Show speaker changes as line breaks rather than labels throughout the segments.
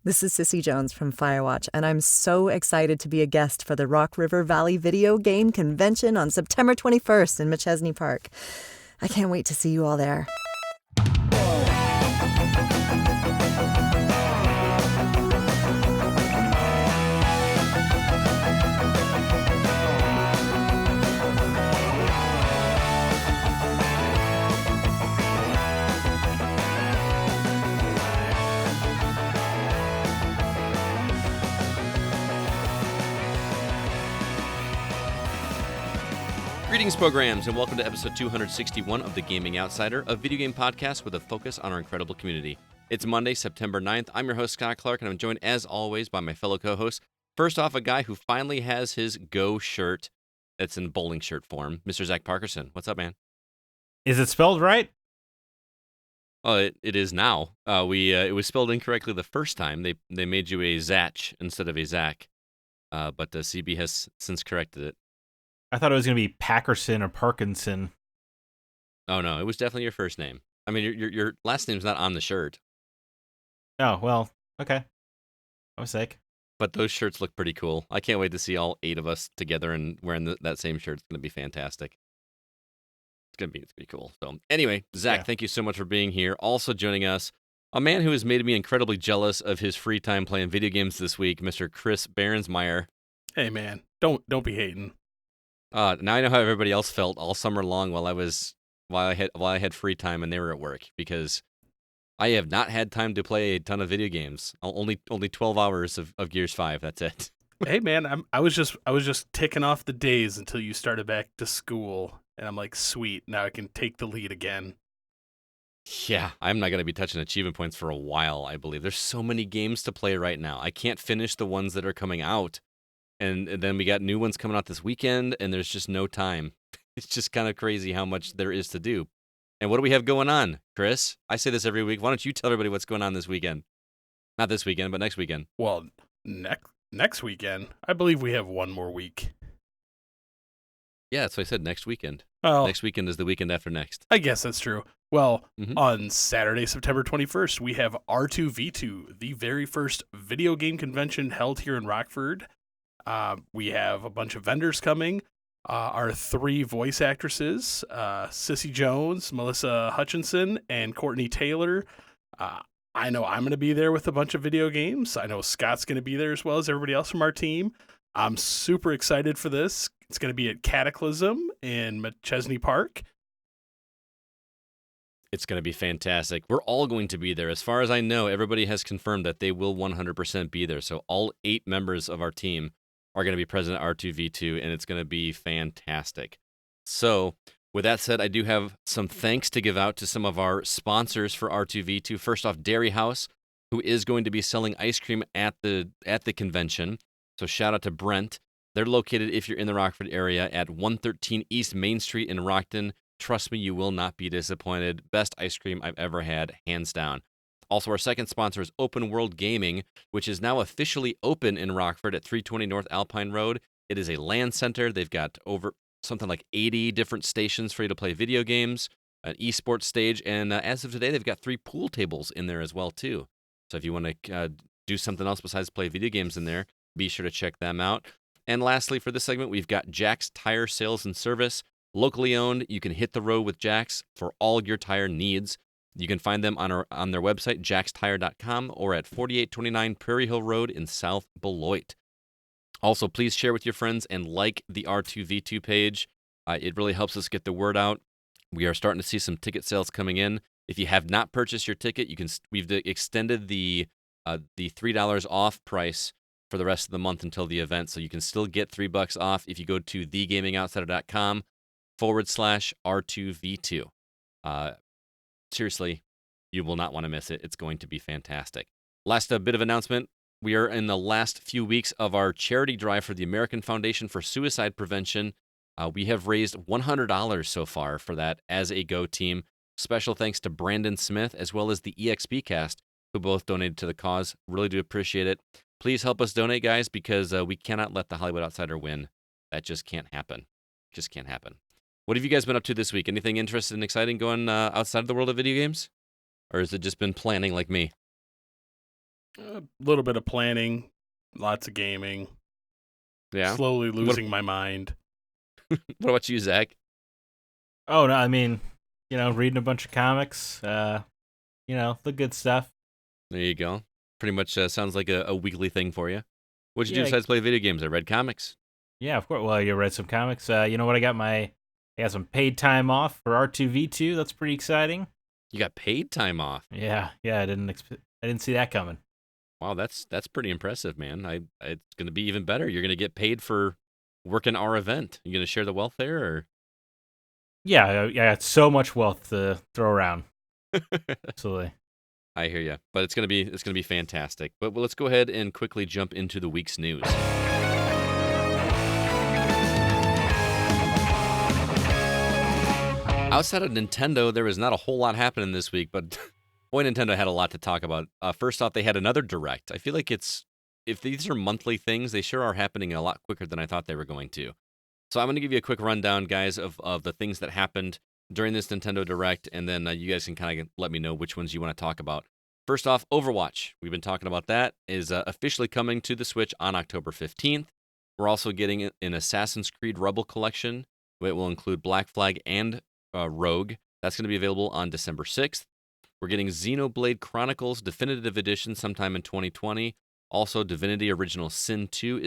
This is Sissy Jones from Firewatch, and I'm so excited to be a guest for the Rock River Valley Video Game Convention on September 21st in Machesney Park. I can't wait to see you all there.
Greetings, programs, and welcome to episode 261 of The Gaming Outsider, a video game podcast with a focus on our incredible community. It's Monday, September 9th. I'm your host, Scott Clark, and I'm joined, as always, by my fellow co-hosts. First off, a guy who finally has his Go shirt that's in bowling shirt form, Mr. Zack Parkerson. What's up, man?
Is it spelled right?
Oh, it is now. It was spelled incorrectly the first time. They made you a Zach instead of a Zack, but CB has since corrected it.
I thought it was going to be Packerson or Parkinson.
Oh, no, it was definitely your first name. I mean, your last name's not on the shirt.
Oh, well, okay. I was sick.
But those shirts look pretty cool. I can't wait to see all 8 of us together and wearing that same shirt. It's going to be fantastic. It's going to be cool. So anyway, Zach, Thank you so much for being here. Also joining us, a man who has made me incredibly jealous of his free time playing video games this week, Mr. Chris Behrensmeyer.
Hey, man, don't be hating.
Now I know how everybody else felt all summer long while I had free time and they were at work, because I have not had time to play a ton of video games. Only 12 hours of Gears 5. That's it.
Hey, man, I was just ticking off the days until you started back to school, and I'm like, sweet, now I can take the lead again.
Yeah, I'm not going to be touching achievement points for a while, I believe. There's so many games to play right now. I can't finish the ones that are coming out. And then we got new ones coming out this weekend, and there's just no time. It's just kind of crazy how much there is to do. And what do we have going on, Chris? I say this every week. Why don't you tell everybody what's going on this weekend? Not this weekend, but next weekend.
Well, next weekend, I believe we have one more week.
Yeah, that's what I said, next weekend.
Well,
next weekend is the weekend after next.
I guess that's true. Well, On Saturday, September 21st, we have R2V2, the very first video game convention held here in Rockford. We have a bunch of vendors coming. Our 3 voice actresses, Sissy Jones, Melissa Hutchinson, and Courtney Taylor. I know I'm going to be there with a bunch of video games. I know Scott's going to be there as well as everybody else from our team. I'm super excited for this. It's going to be at Cataclysm in Machesney Park.
It's going to be fantastic. We're all going to be there. As far as I know, everybody has confirmed that they will 100% be there. So all 8 members of our team are going to be present at R2V2, and it's going to be fantastic. So, with that said, I do have some thanks to give out to some of our sponsors for R2V2. First off, Dairy House, who is going to be selling ice cream at the convention. So shout out to Brent. They're located, if you're in the Rockford area, at 113 East Main Street in Rockton. Trust me, you will not be disappointed. Best ice cream I've ever had, hands down. Also, our second sponsor is Open World Gaming, which is now officially open in Rockford at 320 North Alpine Road. It is a LAN center. They've got over something like 80 different stations for you to play video games, an esports stage, and as of today, they've got 3 pool tables in there as well, too. So if you want to do something else besides play video games in there, be sure to check them out. And lastly, for this segment, we've got Jack's Tire Sales and Service. Locally owned, you can hit the road with Jack's for all your tire needs. You can find them on their website, jackstire.com, or at 4829 Prairie Hill Road in South Beloit. Also, please share with your friends and like the R2V2 page. It really helps us get the word out. We are starting to see some ticket sales coming in. If you have not purchased your ticket, we've extended the $3 off price for the rest of the month until the event, so you can still get $3 off if you go to thegamingoutsider.com/R2V2. Seriously, you will not want to miss it. It's going to be fantastic. Last bit of announcement. We are in the last few weeks of our charity drive for the American Foundation for Suicide Prevention. We have raised $100 so far for that as a Go team. Special thanks to Brandon Smith as well as the EXP cast, who both donated to the cause. Really do appreciate it. Please help us donate, guys, because we cannot let the Hollywood Outsider win. That just can't happen. Just can't happen. What have you guys been up to this week? Anything interesting and exciting going outside of the world of video games? Or has it just been planning like me?
A little bit of planning, lots of gaming.
Yeah.
Slowly losing my mind.
What about you, Zach?
Oh no, I mean, reading a bunch of comics. The good stuff.
There you go. Pretty much sounds like a weekly thing for you. What'd you do
Yeah.
besides play video games? I read comics.
Yeah, of course. Well, you read some comics. You know what? I got some paid time off for R2V2. That's pretty exciting.
You got paid time off.
Yeah. I didn't see that coming.
Wow, that's pretty impressive, man. It's going to be even better. You're going to get paid for working our event. You going to share the wealth there, or?
Yeah, I got so much wealth to throw around. Absolutely.
I hear you, but it's gonna be fantastic. But let's go ahead and quickly jump into the week's news. Outside of Nintendo, there was not a whole lot happening this week, but boy, Nintendo had a lot to talk about. First off, they had another Direct. I feel like if these are monthly things, they sure are happening a lot quicker than I thought they were going to. So I'm going to give you a quick rundown, guys, of the things that happened during this Nintendo Direct, and then you guys can kind of let me know which ones you want to talk about. First off, Overwatch. We've been talking about that. Is officially coming to the Switch on October 15th. We're also getting an Assassin's Creed Rebel collection. It will include Black Flag and Rogue. That's going to be available on December 6th. We're getting Xenoblade Chronicles Definitive Edition sometime in 2020. Also, Divinity Original Sin 2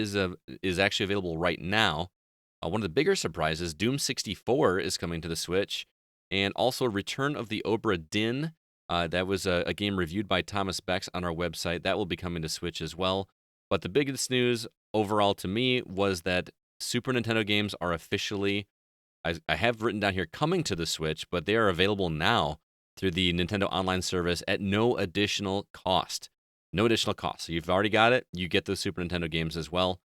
is actually available right now. One of the bigger surprises, Doom 64 is coming to the Switch. And also Return of the Obra Dinn. That was a game reviewed by Thomas Bex on our website. That will be coming to Switch as well. But the biggest news overall to me was that Super Nintendo games are officially, I have written down here, coming to the Switch, but they are available now through the Nintendo Online service at no additional cost. No additional cost. So you've already got it. You get those Super Nintendo games as well.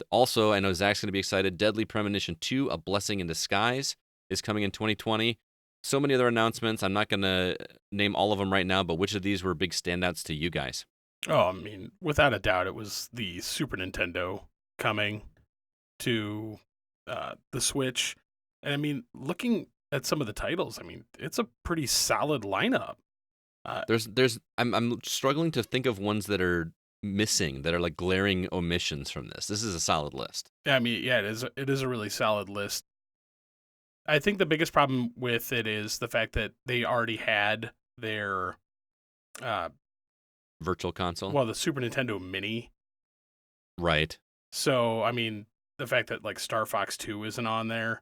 Also, I know Zach's going to be excited. Deadly Premonition 2, A Blessing in Disguise, is coming in 2020. So many other announcements. I'm not going to name all of them right now, but which of these were big standouts to you guys?
Oh, I mean, without a doubt, it was the Super Nintendo coming to the Switch. And I mean, looking at some of the titles, I mean, it's a pretty solid lineup.
I'm struggling to think of ones that are missing, that are like glaring omissions from this. This is a solid list.
Yeah, I mean, yeah, it is a really solid list. I think the biggest problem with it is the fact that they already had their
Virtual Console.
Well, the Super Nintendo Mini.
Right.
So, I mean, the fact that like Star Fox 2 isn't on there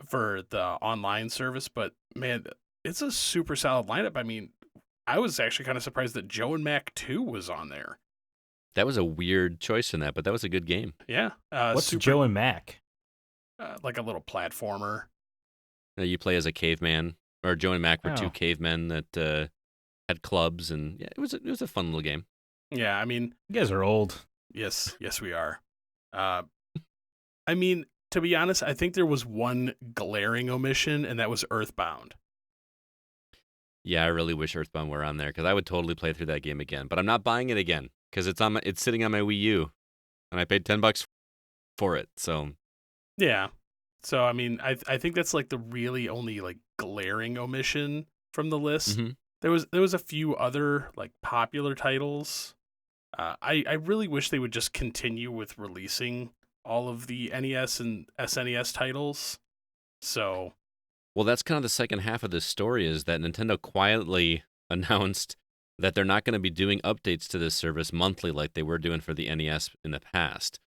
for the online service, but man, it's a super solid lineup. I mean, I was actually kind of surprised that Joe and Mac 2 was on there.
That was a weird choice in that, but that was a good game.
Yeah.
What's Joe and Mac?
Like a little platformer.
You play as a caveman, or Joe and Mac were two
Oh.
cavemen that had clubs, and yeah, it was a fun little game.
Yeah, I mean,
You guys are old.
yes, we are. I mean, to be honest, I think there was one glaring omission, and that was Earthbound.
Yeah, I really wish Earthbound were on there because I would totally play through that game again. But I'm not buying it again because it's sitting on my Wii U, and I paid $10 for it. So
Yeah. So I mean, I think that's like the really only like glaring omission from the list.
mm-hmm.
There was a few other like popular titles. I really wish they would just continue with releasing all of the NES and SNES titles. So,
Well, that's kind of the second half of this story is that Nintendo quietly announced that they're not going to be doing updates to this service monthly like they were doing for the NES in the past.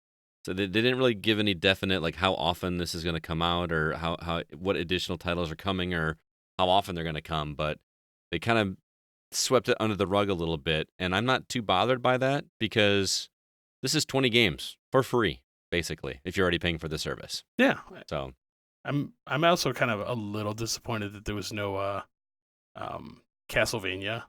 So they didn't really give any definite like how often this is going to come out or how what additional titles are coming or how often they're going to come, but they kind of swept it under the rug a little bit, and I'm not too bothered by that because this is 20 games for free basically if you're already paying for the service.
yeah.
So
I'm also kind of a little disappointed that there was no Castlevania.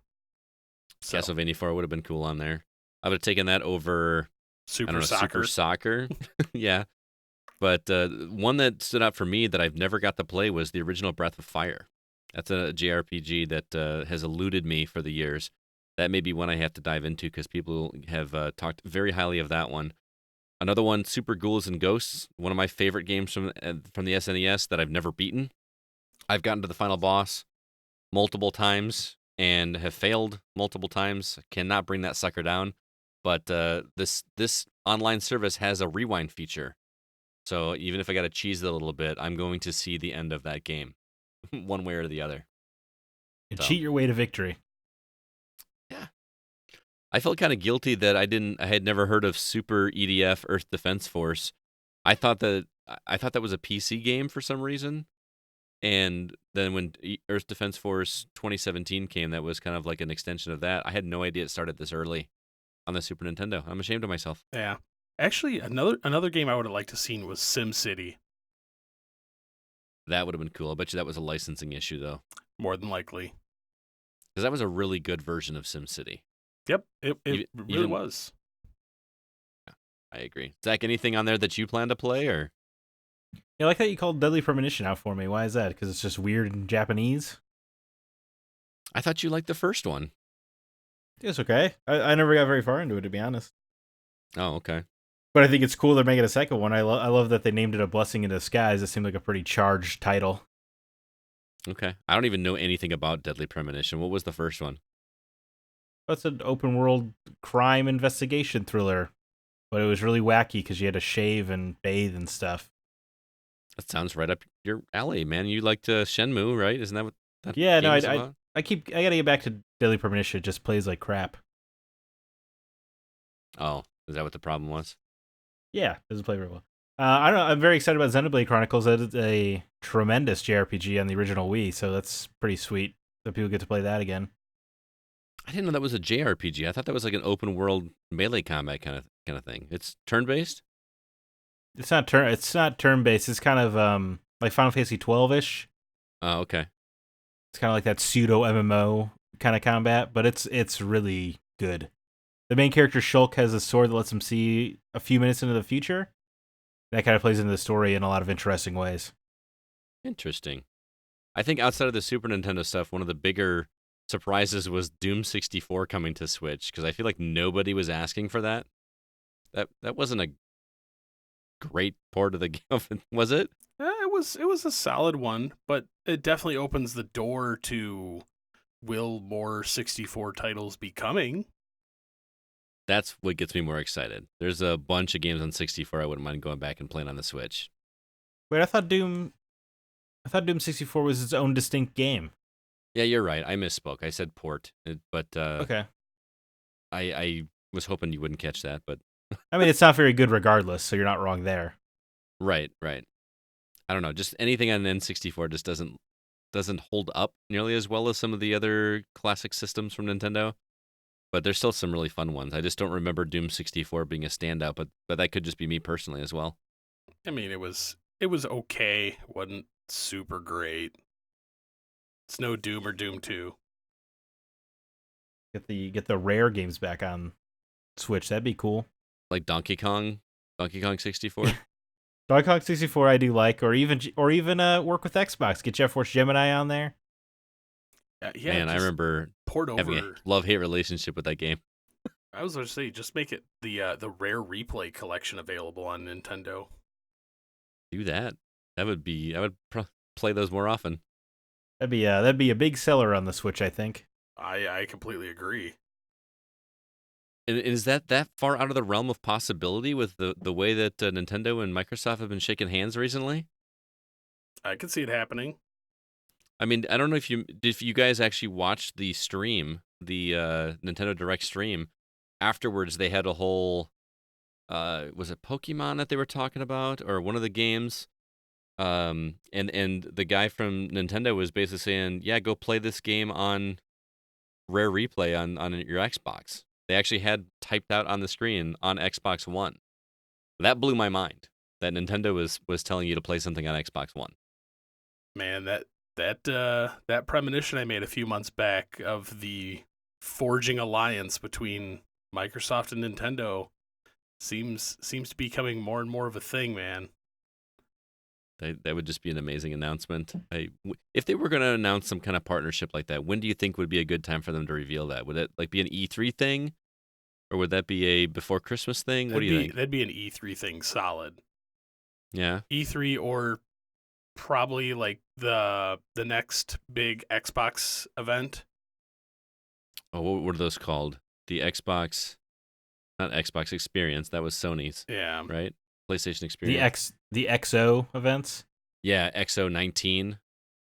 So,
Castlevania 4 would have been cool on there. I would have taken that over
Super Soccer.
Super Soccer. Yeah. But one that stood out for me that I've never got to play was the original Breath of Fire. That's a JRPG that has eluded me for the years. That may be one I have to dive into because people have talked very highly of that one. Another one, Super Ghouls and Ghosts, one of my favorite games from the SNES that I've never beaten. I've gotten to the final boss multiple times, and have failed multiple times. Cannot bring that sucker down. But this online service has a rewind feature. So even if I got to cheese it a little bit, I'm going to see the end of that game, one way or the other.
You cheat your way to victory.
Yeah. I felt kind of guilty that I had never heard of Super EDF Earth Defense Force. I thought that was a PC game for some reason. And then when Earth Defense Force 2017 came, that was kind of like an extension of that. I had no idea it started this early on the Super Nintendo. I'm ashamed of myself.
Yeah. Actually, another game I would have liked to seen was SimCity.
That would have been cool. I bet you that was a licensing issue, though.
More than likely.
Because that was a really good version of SimCity.
Yep, it really was.
Yeah, I agree. Zach, anything on there that you plan to play, or?
Yeah, I like that you called Deadly Premonition out for me. Why is that? Because it's just weird in Japanese?
I thought you liked the first one.
It's okay. I never got very far into it, to be honest.
Oh, okay.
But I think it's cool they're making a second one. I love that they named it A Blessing in Disguise. It seemed like a pretty charged title.
Okay. I don't even know anything about Deadly Premonition. What was the first one?
That's an open world crime investigation thriller. But it was really wacky because you had to shave and bathe and stuff.
That sounds right up your alley, man. You liked Shenmue, right? Isn't that what that
Yeah,
game
no,
is about?
I gotta get back to Deadly Premonition. It just plays like crap.
Oh, is that what the problem was?
Yeah, it doesn't play very well. I don't know. I'm very excited about Xenoblade Chronicles. That is a tremendous JRPG on the original Wii, so that's pretty sweet that people get to play that again.
I didn't know that was a JRPG. I thought that was like an open world melee combat kind of thing. It's turn based.
It's not turn based. It's kind of like Final Fantasy 12-ish.
Oh, okay.
It's kind of like that pseudo MMO kind of combat, but it's really good. The main character Shulk has a sword that lets him see a few minutes into the future. That kind of plays into the story in a lot of interesting ways.
Interesting. I think outside of the Super Nintendo stuff, one of the bigger surprises was Doom 64 coming to Switch, because I feel like nobody was asking for that. That wasn't a great part of the game, was it?
It was a solid one, but it definitely opens the door to will more 64 titles be coming?
That's what gets me more excited. There's a bunch of games on 64 I wouldn't mind going back and playing on the Switch.
Wait, I thought Doom 64 was its own distinct game.
Yeah, you're right. I misspoke. I said port, but
Okay.
I was hoping you wouldn't catch that, but
I mean, it's not very good regardless, so you're not wrong there.
right. I don't know. Just anything on N64 just doesn't hold up nearly as well as some of the other classic systems from Nintendo. But there's still some really fun ones. I just don't remember Doom 64 being a standout, but that could just be me personally as well.
I mean, it was okay. It wasn't super great. It's no Doom or Doom 2.
Get the rare games back on Switch. That'd be cool.
Like Donkey Kong 64.
Donkey Kong 64 I do like, or even work with Xbox. Get Jet Force Gemini on there.
Yeah,
man, I remember having a love-hate relationship with that game.
I was going to say, just make it the Rare Replay collection available on Nintendo.
Do that. I would play those more often.
That'd be a big seller on the Switch, I think.
I completely agree.
And is that far out of the realm of possibility with the way that Nintendo and Microsoft have been shaking hands recently?
I could see it happening.
I mean, I don't know if you guys actually watched the stream, the Nintendo Direct stream. Afterwards, they had a whole, was it Pokemon that they were talking about, or one of the games? And the guy from Nintendo was basically saying, yeah, go play this game on Rare Replay on your Xbox. They actually had typed out on the screen on Xbox One. That blew my mind, that Nintendo was telling you to play something on Xbox One.
Man, that premonition I made a few months back of the forging alliance between Microsoft and Nintendo seems to be becoming more and more of a thing, man.
That would just be an amazing announcement. If they were going to announce some kind of partnership like that, when do you think would be a good time for them to reveal that? Would it like be an E3 thing, or would that be a before Christmas thing? What do you think?
That'd be an E3 thing, solid.
Yeah,
E3 or probably like the next big Xbox event.
Oh, what are those called? The Xbox, not Xbox Experience. That was Sony's,
Yeah.
right? PlayStation Experience.
The XO events.
Yeah, XO19. Is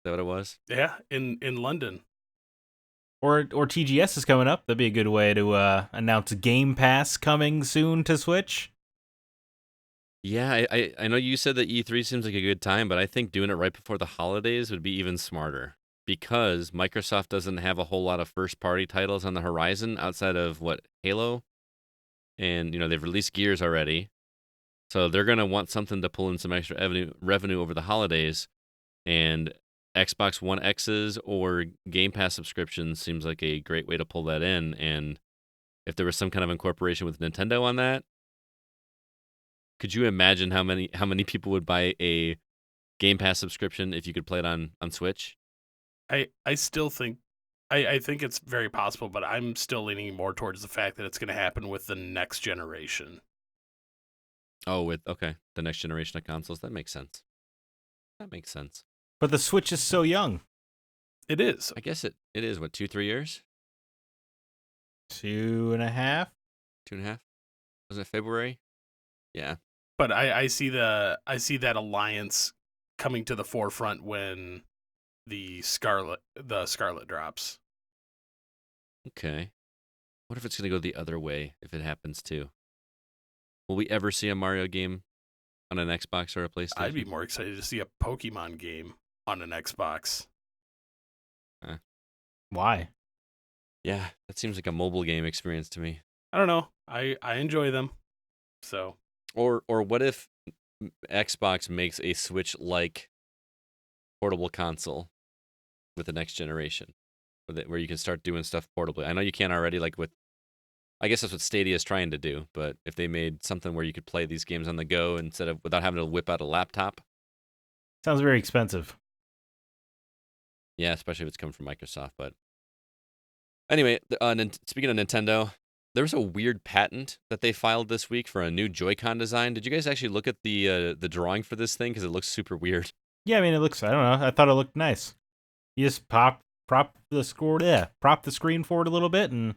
that what it was?
Yeah, in London.
Or TGS is coming up. That'd be a good way to announce Game Pass coming soon to Switch.
Yeah, I know you said that E3 seems like a good time, but I think doing it right before the holidays would be even smarter because Microsoft doesn't have a whole lot of first-party titles on the horizon outside of Halo, and they've released Gears already, so they're gonna want something to pull in some extra revenue over the holidays, and Xbox One X's or Game Pass subscriptions seems like a great way to pull that in, and if there was some kind of incorporation with Nintendo on that. Could you imagine how many people would buy a Game Pass subscription if you could play it on Switch?
I still think I think it's very possible, but I'm still leaning more towards the fact that it's going to happen with the next generation.
Oh, the next generation of consoles. That makes sense.
But the Switch is so young.
It is.
I guess it is 2-3 years?
2.5.
2.5? Was it February? Yeah.
But I see that alliance coming to the forefront when the Scarlet drops.
Okay. What if it's going to go the other way if it happens too? Will we ever see a Mario game on an Xbox or a PlayStation?
I'd be more excited to see a Pokemon game on an Xbox.
Why?
Yeah, that seems like a mobile game experience to me.
I don't know. I enjoy them. So.
Or what if Xbox makes a Switch-like portable console with the next generation, where you can start doing stuff portably? I know you can't already, I guess that's what Stadia is trying to do, but if they made something where you could play these games on the go without having to whip out a laptop.
Sounds very expensive.
Yeah, especially if it's coming from Microsoft. But anyway, speaking of Nintendo, there was a weird patent that they filed this week for a new JoyCon design. Did you guys actually look at the drawing for this thing? Because it looks super weird.
Yeah, I mean, it looks, I don't know. I thought it looked nice. You just prop the screen forward a little bit and,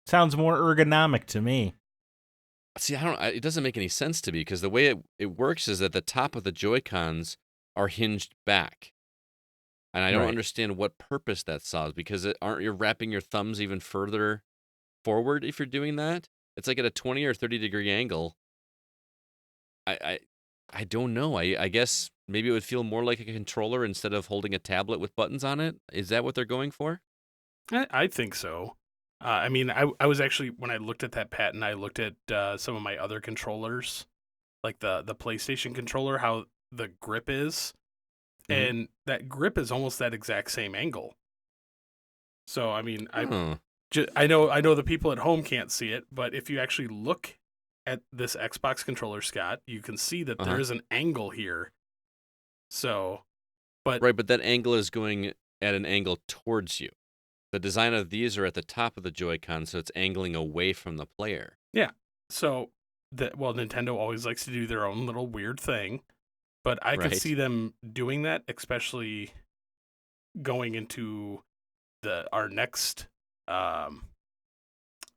sounds more ergonomic to me.
See, it doesn't make any sense to me because the way it works is that the top of the Joy-Cons are hinged back. And I don't understand what purpose that solves because aren't you wrapping your thumbs even further forward if you're doing that? It's like at a 20 or 30 degree angle. I don't know. I guess maybe it would feel more like a controller instead of holding a tablet with buttons on it. Is that what they're going for?
I think so. I mean, I was actually, when I looked at that patent, I looked at some of my other controllers, like the PlayStation controller, how the grip is. Mm-hmm. And that grip is almost that exact same angle. So, I mean, I know the people at home can't see it, but if you actually look at this Xbox controller, Scott, you can see that there is an angle here. So, but
that angle is going at an angle towards you. The design of these are at the top of the Joy-Con, so it's angling away from the player.
Yeah. So, Nintendo always likes to do their own little weird thing. But I could see them doing that, especially going into our next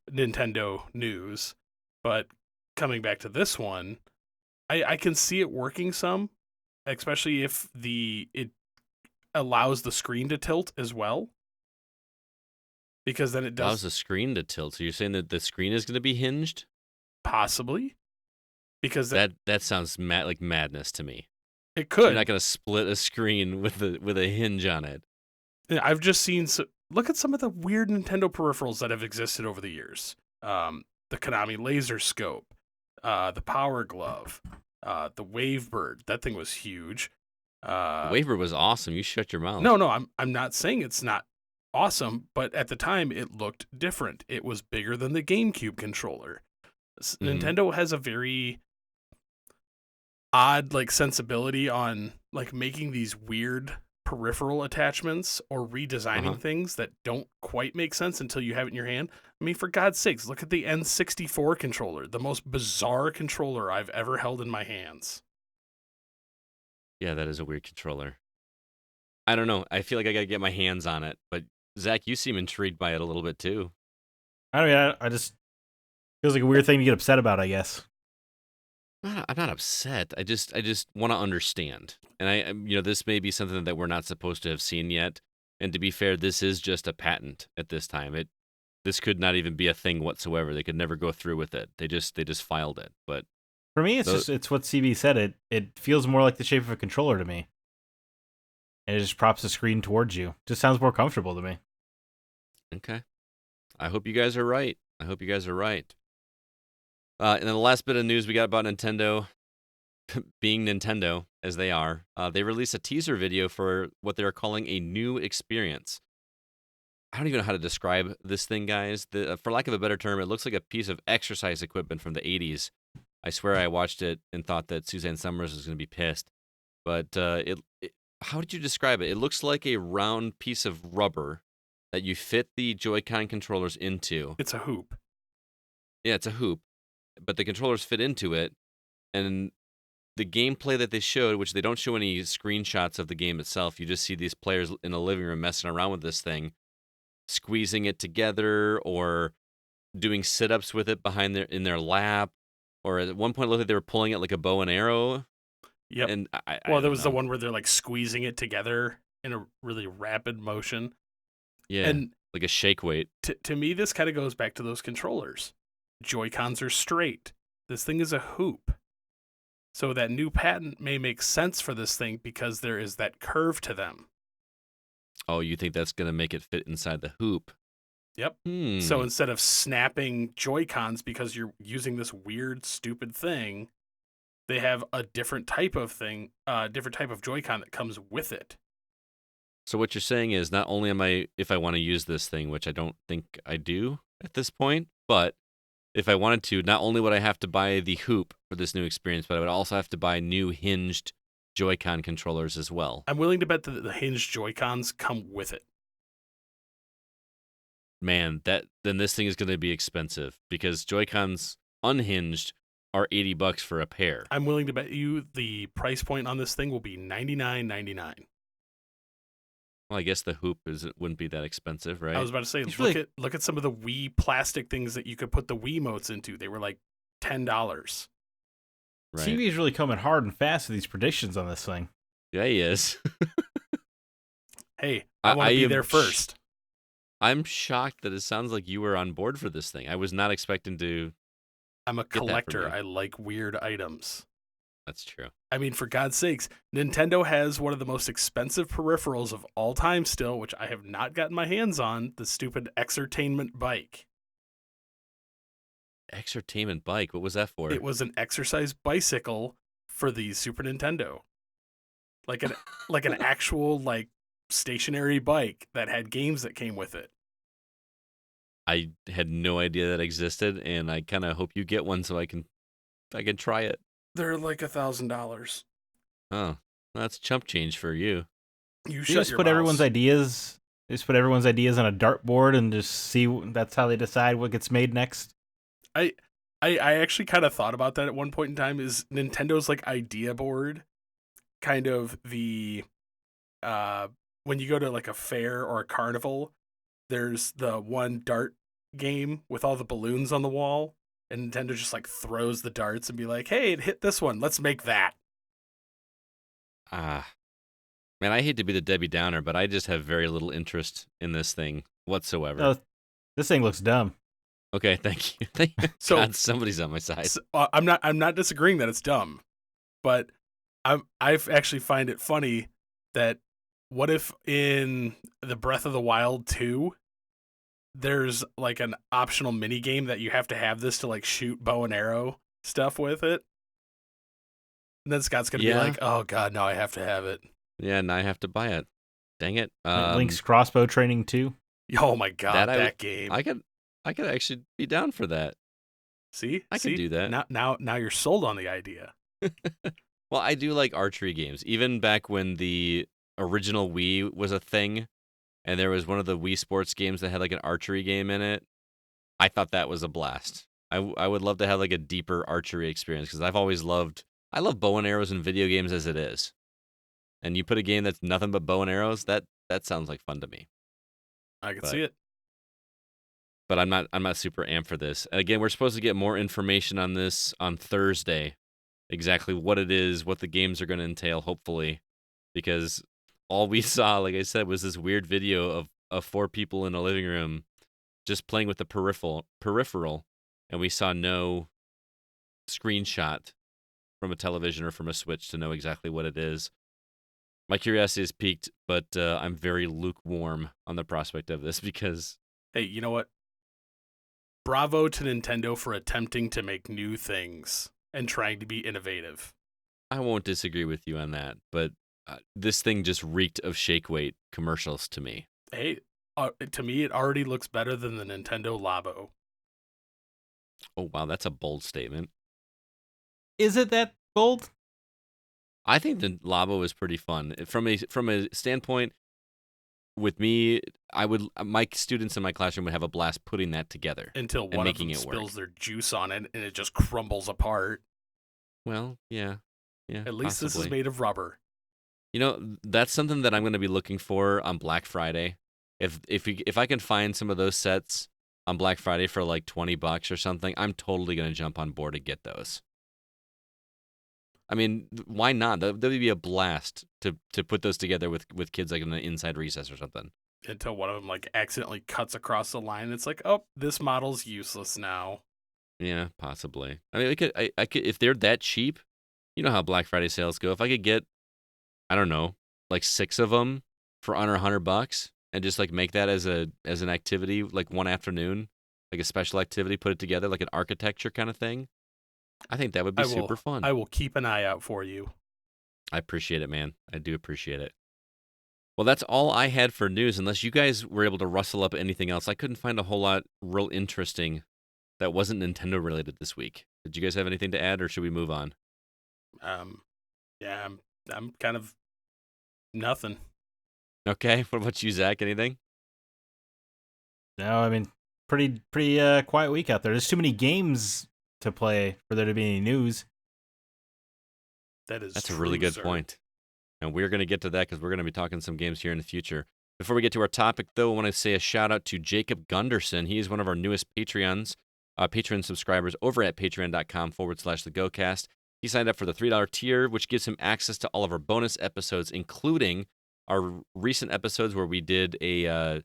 Nintendo news. But coming back to this one, I can see it working some, especially if it allows the screen to tilt as well. Because then it does.
Allows the screen to tilt. So you're saying that the screen is going to be hinged?
Possibly. Because
that sounds like madness to me.
It could.
You're not going to split a screen with a hinge on it.
I've just seen. Look at some of the weird Nintendo peripherals that have existed over the years. The Konami Laser Scope, the Power Glove, the Wavebird. That thing was huge.
Wavebird was awesome. You shut your mouth.
No, I'm not saying it's not awesome, but at the time it looked different. It was bigger than the GameCube controller. Mm-hmm. Nintendo has a very odd sensibility on making these weird peripheral attachments or redesigning things that don't quite make sense until you have it in your hand. I mean, for God's sakes, look at the N64 controller, the most bizarre controller I've ever held in my hands.
Yeah, that is a weird controller. I don't know. I feel like I got to get my hands on it, but Zach, you seem intrigued by it a little bit too.
I mean, I just feels like a weird thing to get upset about, I guess.
I'm not upset. I just want to understand. And this may be something that we're not supposed to have seen yet. And to be fair, this is just a patent at this time. This could not even be a thing whatsoever. They could never go through with it. They just filed it. But
for me, it's what CB said. It feels more like the shape of a controller to me. And it just props the screen towards you. Just sounds more comfortable to me.
Okay. I hope you guys are right. And then the last bit of news we got about Nintendo, being Nintendo, as they are, they released a teaser video for what they're calling a new experience. I don't even know how to describe this thing, guys. For lack of a better term, it looks like a piece of exercise equipment from the 80s. I swear I watched it and thought that Suzanne Summers was going to be pissed. But how would you describe it? It looks like a round piece of rubber that you fit the JoyCon controllers into.
It's a hoop.
Yeah, it's a hoop. But the controllers fit into it, and the gameplay that they showed, which they don't show any screenshots of the game itself, you just see these players in a living room messing around with this thing, squeezing it together or doing sit-ups with it in their lap, or at one point it looked like they were pulling it like a bow and arrow.
Yep.
And
there was the one where they're like squeezing it together in a really rapid motion.
Yeah, and like a shake weight.
To me, this kind of goes back to those controllers. Joy-Cons are straight. This thing is a hoop. So that new patent may make sense for this thing because there is that curve to them.
Oh, you think that's going to make it fit inside the hoop?
Yep. So instead of snapping Joy-Cons because you're using this weird, stupid thing, they have a different type of thing, different type of Joy-Con that comes with it.
So what you're saying is not only if I want to use this thing, which I don't think I do at this point, but if I wanted to, not only would I have to buy the hoop for this new experience, but I would also have to buy new hinged Joy-Con controllers as well.
I'm willing to bet that the hinged Joy-Cons come with it.
Man, then this thing is going to be expensive because Joy-Cons unhinged are $80 for a pair.
I'm willing to bet you the price point on this thing will be $99.99.
Well, I guess the hoop wouldn't be that expensive, right?
I was about to say, look at some of the Wii plastic things that you could put the Wiimotes into. They were like $10.
Right.
TV's really coming hard and fast with these predictions on this thing.
Yeah, he is.
Hey, I want to be there first.
I'm shocked that it sounds like you were on board for this thing. I was not expecting to.
I'm a collector. I like weird items.
That's true.
I mean, for God's sakes, Nintendo has one of the most expensive peripherals of all time still, which I have not gotten my hands on, the stupid Exertainment bike.
Exertainment bike? What was that for?
It was an exercise bicycle for the Super Nintendo. Like an actual stationary bike that had games that came with it.
I had no idea that existed, and I kind of hope you get one so I can try it.
They're like $1,000.
Oh, that's chump change for you.
You
just put everyone's ideas. Just put everyone's ideas on a dartboard and just see. That's how they decide what gets made next.
I actually kind of thought about that at one point in time. Is Nintendo's idea board kind of the when you go to a fair or a carnival, there's the one dart game with all the balloons on the wall. And Nintendo just throws the darts and be like, hey, it hit this one. Let's make that.
Man, I hate to be the Debbie Downer, but I just have very little interest in this thing whatsoever.
No, this thing looks dumb.
Okay, thank you. So God, somebody's on my side.
So, I'm not disagreeing that it's dumb, but I actually find it funny that what if in the Breath of the Wild 2, there's an optional mini game that you have to have this to shoot bow and arrow stuff with it. And then Scott's going to be like, oh God, now I have to have it.
Yeah, now I have to buy it. Dang it.
Link's crossbow training too.
Oh my God, that game.
I could actually be down for that.
See?
I can do that.
Now you're sold on the idea.
Well, I do like archery games. Even back when the original Wii was a thing, and there was one of the Wii Sports games that had an archery game in it, I thought that was a blast. I would love to have a deeper archery experience because I love bow and arrows in video games as it is. And you put a game that's nothing but bow and arrows, that sounds like fun to me.
I can
But-
see it.
But I'm not super amped for this. And again, we're supposed to get more information on this on Thursday. Exactly what it is, what the games are going to entail, hopefully. Because all we saw, like I said, was this weird video of 4 people in a living room just playing with the peripheral, and we saw no screenshot from a television or from a Switch to know exactly what it is. My curiosity is piqued, but I'm very lukewarm on the prospect of this because...
Hey, you know what? Bravo to Nintendo for attempting to make new things and trying to be innovative.
I won't disagree with you on that, but this thing just reeked of shake weight commercials to me.
Hey, to me, it already looks better than the Nintendo Labo.
Oh, wow, that's a bold statement.
Is it that bold?
I think the Labo is pretty fun. From a standpoint, with me, my students in my classroom would have a blast putting that together.
Until
and
one of
making
them
it work.
spills their juice on it and it just crumbles apart.
Well, yeah.
At least this is
possibly.
made of rubber.
You know, that's something that I'm going to be looking for on Black Friday. If I can find some of those sets on Black Friday for like $20 or something, I'm totally going to jump on board to get those. I mean, why not? That would be a blast to put those together with kids like in the inside recess or something.
Until one of them like accidentally cuts across the line. It's like, oh, this model's useless now.
Yeah, possibly. I mean, I could if they're that cheap, you know how Black Friday sales go. If I could get, I don't know, like 6 of them for under $100 and just like make that as an activity, like one afternoon, like a special activity, put it together like an architecture kind of thing. I think that would be super fun.
I will keep an eye out for you.
I appreciate it, man. I do appreciate it. Well, that's all I had for news. Unless you guys were able to rustle up anything else, I couldn't find a whole lot real interesting that wasn't Nintendo related this week. Did you guys have anything to add, or should we move on?
Yeah, I'm kind of nothing.
Okay. What about you, Zach? Anything?
No, I mean, pretty quiet week out there. There's too many games to play for there to be any news.
That's
a really good point. And we're going to get to that because we're going to be talking some games here in the future. Before we get to our topic, though, I want to say a shout out to Jacob Gunderson. He is one of our newest Patreon subscribers over at patreon.com/thegocast. He signed up for the $3 tier, which gives him access to all of our bonus episodes, including our recent episodes where we did a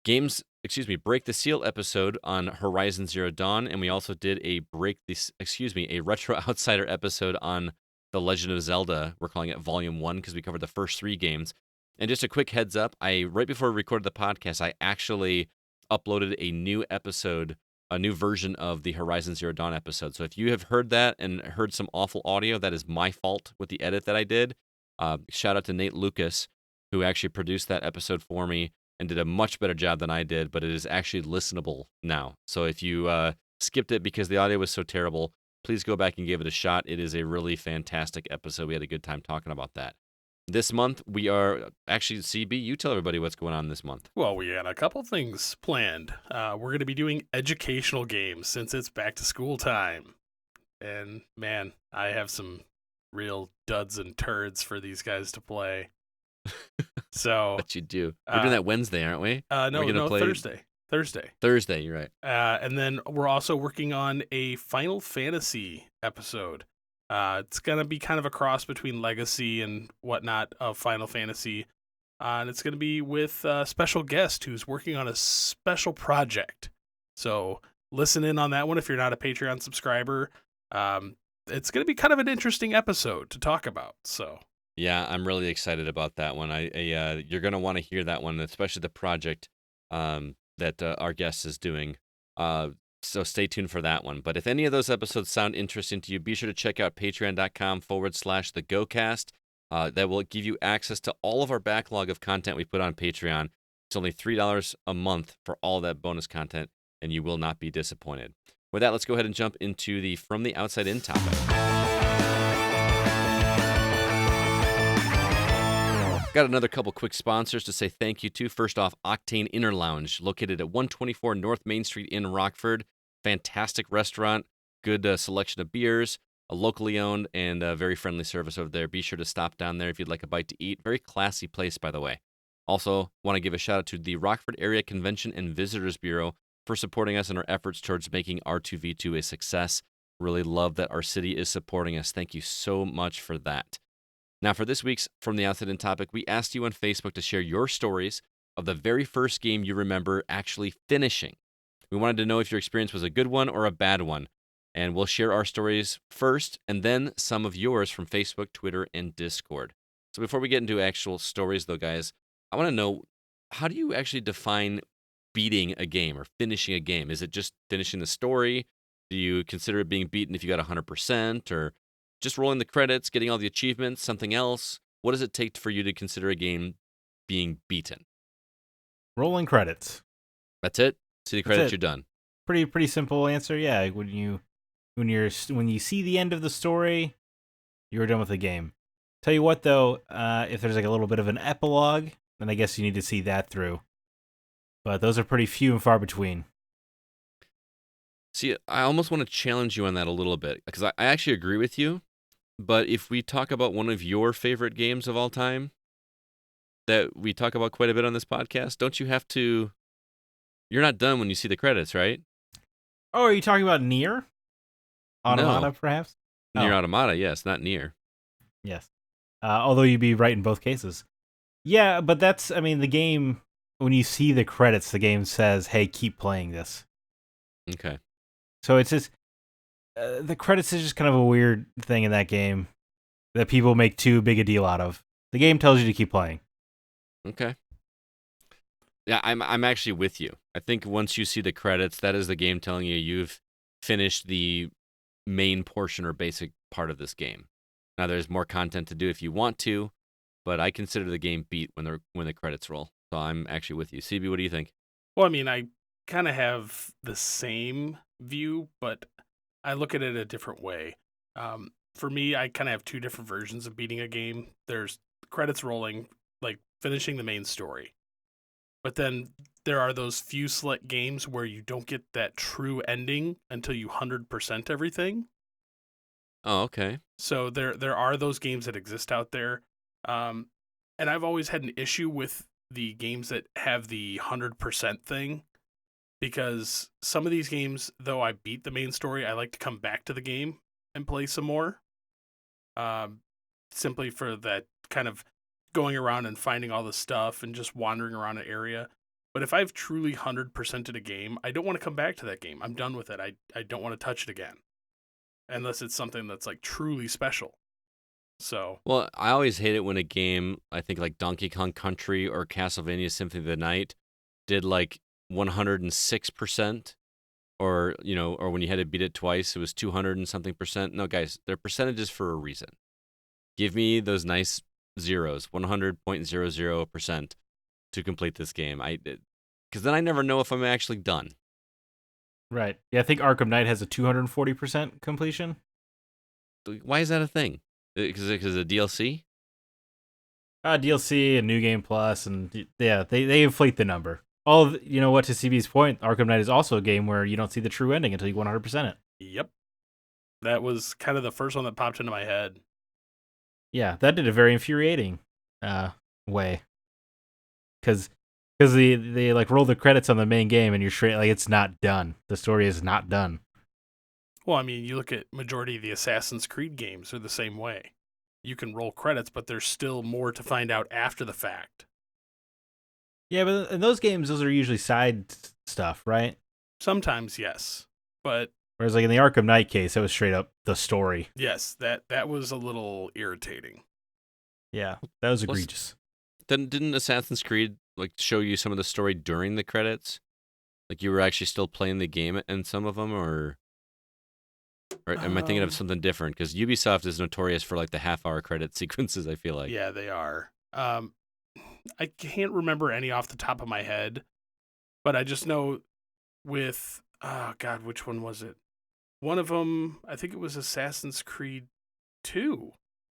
Break the Seal episode on Horizon Zero Dawn, and we also did a Retro Outsider episode on The Legend of Zelda. We're calling it Volume 1 because we covered the first 3 games. And just a quick heads up, right before we recorded the podcast, I actually uploaded a new episode, a new version of the Horizon Zero Dawn episode. So if you have heard that and heard some awful audio, that is my fault with the edit that I did. Shout out to Nate Lucas, who actually produced that episode for me and did a much better job than I did, but it is actually listenable now. So if you skipped it because the audio was so terrible, please go back and give it a shot. It is a really fantastic episode. We had a good time talking about that. This month, we are actually, CB, you tell everybody what's going on this month.
Well, we got a couple things planned. We're going to be doing educational games since it's back to school time. And man, I have some real duds and turds for these guys to play. So
What you do? We're doing that Wednesday, aren't we?
No,
play
Thursday.
Thursday, you're right.
And then we're also working on a Final Fantasy episode. It's going to be kind of a cross between Legacy and whatnot of Final Fantasy. And it's going to be with a special guest who's working on a special project. So listen in on that one if you're not a Patreon subscriber. It's going to be kind of an interesting episode to talk about. So
Yeah, I'm really excited about that one. You're going to want to hear that one, especially the project that our guest is doing. So stay tuned for that one. But if any of those episodes sound interesting to you, be sure to check out patreon.com/thegocast. That will give you access to all of our backlog of content we put on Patreon. It's only $3 a month for all that bonus content, and you will not be disappointed. With that, let's go ahead and jump into the From the Outside In topic. Got another couple quick sponsors to say thank you to. First off, Octane Inner Lounge, located at 124 North Main Street in Rockford. Fantastic restaurant, good selection of beers, a locally owned and very friendly service over there. Be sure to stop down there if you'd like a bite to eat. Very classy place, by the way. Also, want to give a shout out to the Rockford Area Convention and Visitors Bureau for supporting us in our efforts towards making R2V2 a success. Really love that our city is supporting us. Thank you so much for that. Now, for this week's From the Outside In topic, we asked you on Facebook to share your stories of the very first game you remember actually finishing. We wanted to know if your experience was a good one or a bad one. And we'll share our stories first, and then some of yours from Facebook, Twitter, and Discord. So before we get into actual stories, though, guys, I want to know, how do you actually define beating a game or finishing a game? Is it just finishing the story? Do you consider it being beaten if you got 100%, or just rolling the credits, getting all the achievements, something else? What does it take for you to consider a game being beaten?
Rolling credits.
That's it? See the credits, you're done.
Pretty simple answer. Yeah, when you see the end of the story, you're done with the game. Tell you what, though, if there's like a little bit of an epilogue, then I guess you need to see that through. But those are pretty few and far between.
See, I almost want to challenge you on that a little bit, because I actually agree with you. But if we talk about one of your favorite games of all time that we talk about quite a bit on this podcast, don't you have to... You're not done when you see the credits, right?
Oh, are you talking about Nier Automata, perhaps?
Nier Automata, yes, not Nier.
Yes. Although you'd be right in both cases. Yeah, but that's, I mean, the game, when you see the credits, the game says, hey, keep playing this.
Okay.
So it's just, the credits is just kind of a weird thing in that game that people make too big a deal out of. The game tells you to keep playing.
Okay. Yeah, I'm actually with you. I think once you see the credits, that is the game telling you you've finished the main portion or basic part of this game. Now, there's more content to do if you want to, but I consider the game beat when the credits roll. So I'm actually with you. CB, what do you think?
Well, I mean, I kind of have the same view, but I look at it a different way. For me, I kind of have two different versions of beating a game. There's credits rolling, like finishing the main story. But then there are those few select games where you don't get that true ending until you 100% everything.
Oh, okay.
So there are those games that exist out there. And I've always had an issue with the games that have the 100% thing, because some of these games, though I beat the main story, I like to come back to the game and play some more. Simply for that kind of going around and finding all the stuff and just wandering around an area. But if I've truly 100%ed a game, I don't want to come back to that game. I'm done with it. I don't want to touch it again. Unless it's something that's like truly special. So.
Well, I always hate it when a game, I think like Donkey Kong Country or Castlevania Symphony of the Night, did like 106%, or when you had to beat it twice, it was 200 and something percent. No, guys, they're percentages for a reason. Give me those nice zeros, 100.00% to complete this game. Because then I never know if I'm actually done.
Right. Yeah, I think Arkham Knight has a 240% completion.
Why is that a thing? Because of DLC?
DLC and New Game Plus, and yeah, they inflate the number. To CB's point, Arkham Knight is also a game where you don't see the true ending until you 100% it.
Yep. That was kind of the first one that popped into my head.
Yeah, that did a very infuriating way. Because they like roll the credits on the main game and you're straight, like, it's not done. The story is not done.
Well, I mean, you look at majority of the Assassin's Creed games are the same way. You can roll credits, but there's still more to find out after the fact.
Yeah, but in those games, those are usually side stuff, right?
Sometimes, yes. But
whereas like in the Arkham Knight case, it was straight up the story.
Yes, that was a little irritating.
Yeah, that was egregious.
Then didn't Assassin's Creed like show you some of the story during the credits? Like you were actually still playing the game in some of them, or am I thinking of something different? Because Ubisoft is notorious for like the half-hour credit sequences, I feel like.
Yeah, they are. I can't remember any off the top of my head, but I just know with, oh God, which one was it? One of them, I think it was Assassin's Creed 2.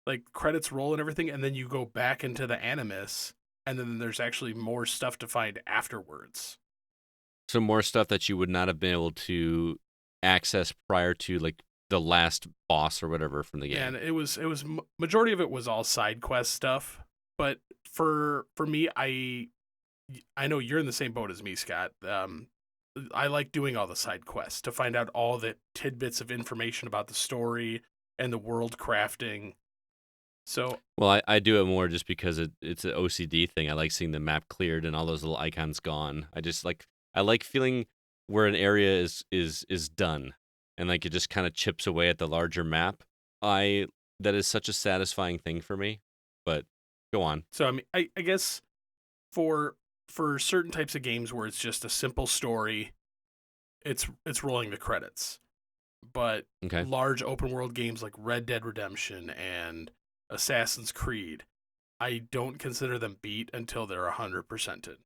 Like credits roll and everything, and then you go back into the Animus, and then there's actually more stuff to find afterwards.
So more stuff that you would not have been able to access prior to like the last boss or whatever from the game.
And it was majority of it was all side quest stuff, but for me, I know you're in the same boat as me, Scott. I like doing all the side quests to find out all the tidbits of information about the story and the world crafting. So,
Well, I do it more just because it's an OCD thing. I like seeing the map cleared and all those little icons gone. I like feeling where an area is done, and like it just kind of chips away at the larger map. That is such a satisfying thing for me. But go on.
so I mean, I guess for certain types of games where it's just a simple story, it's rolling the credits. But
Okay.
large open world games like Red Dead Redemption and Assassin's Creed, I don't consider them beat until they're 100%ed.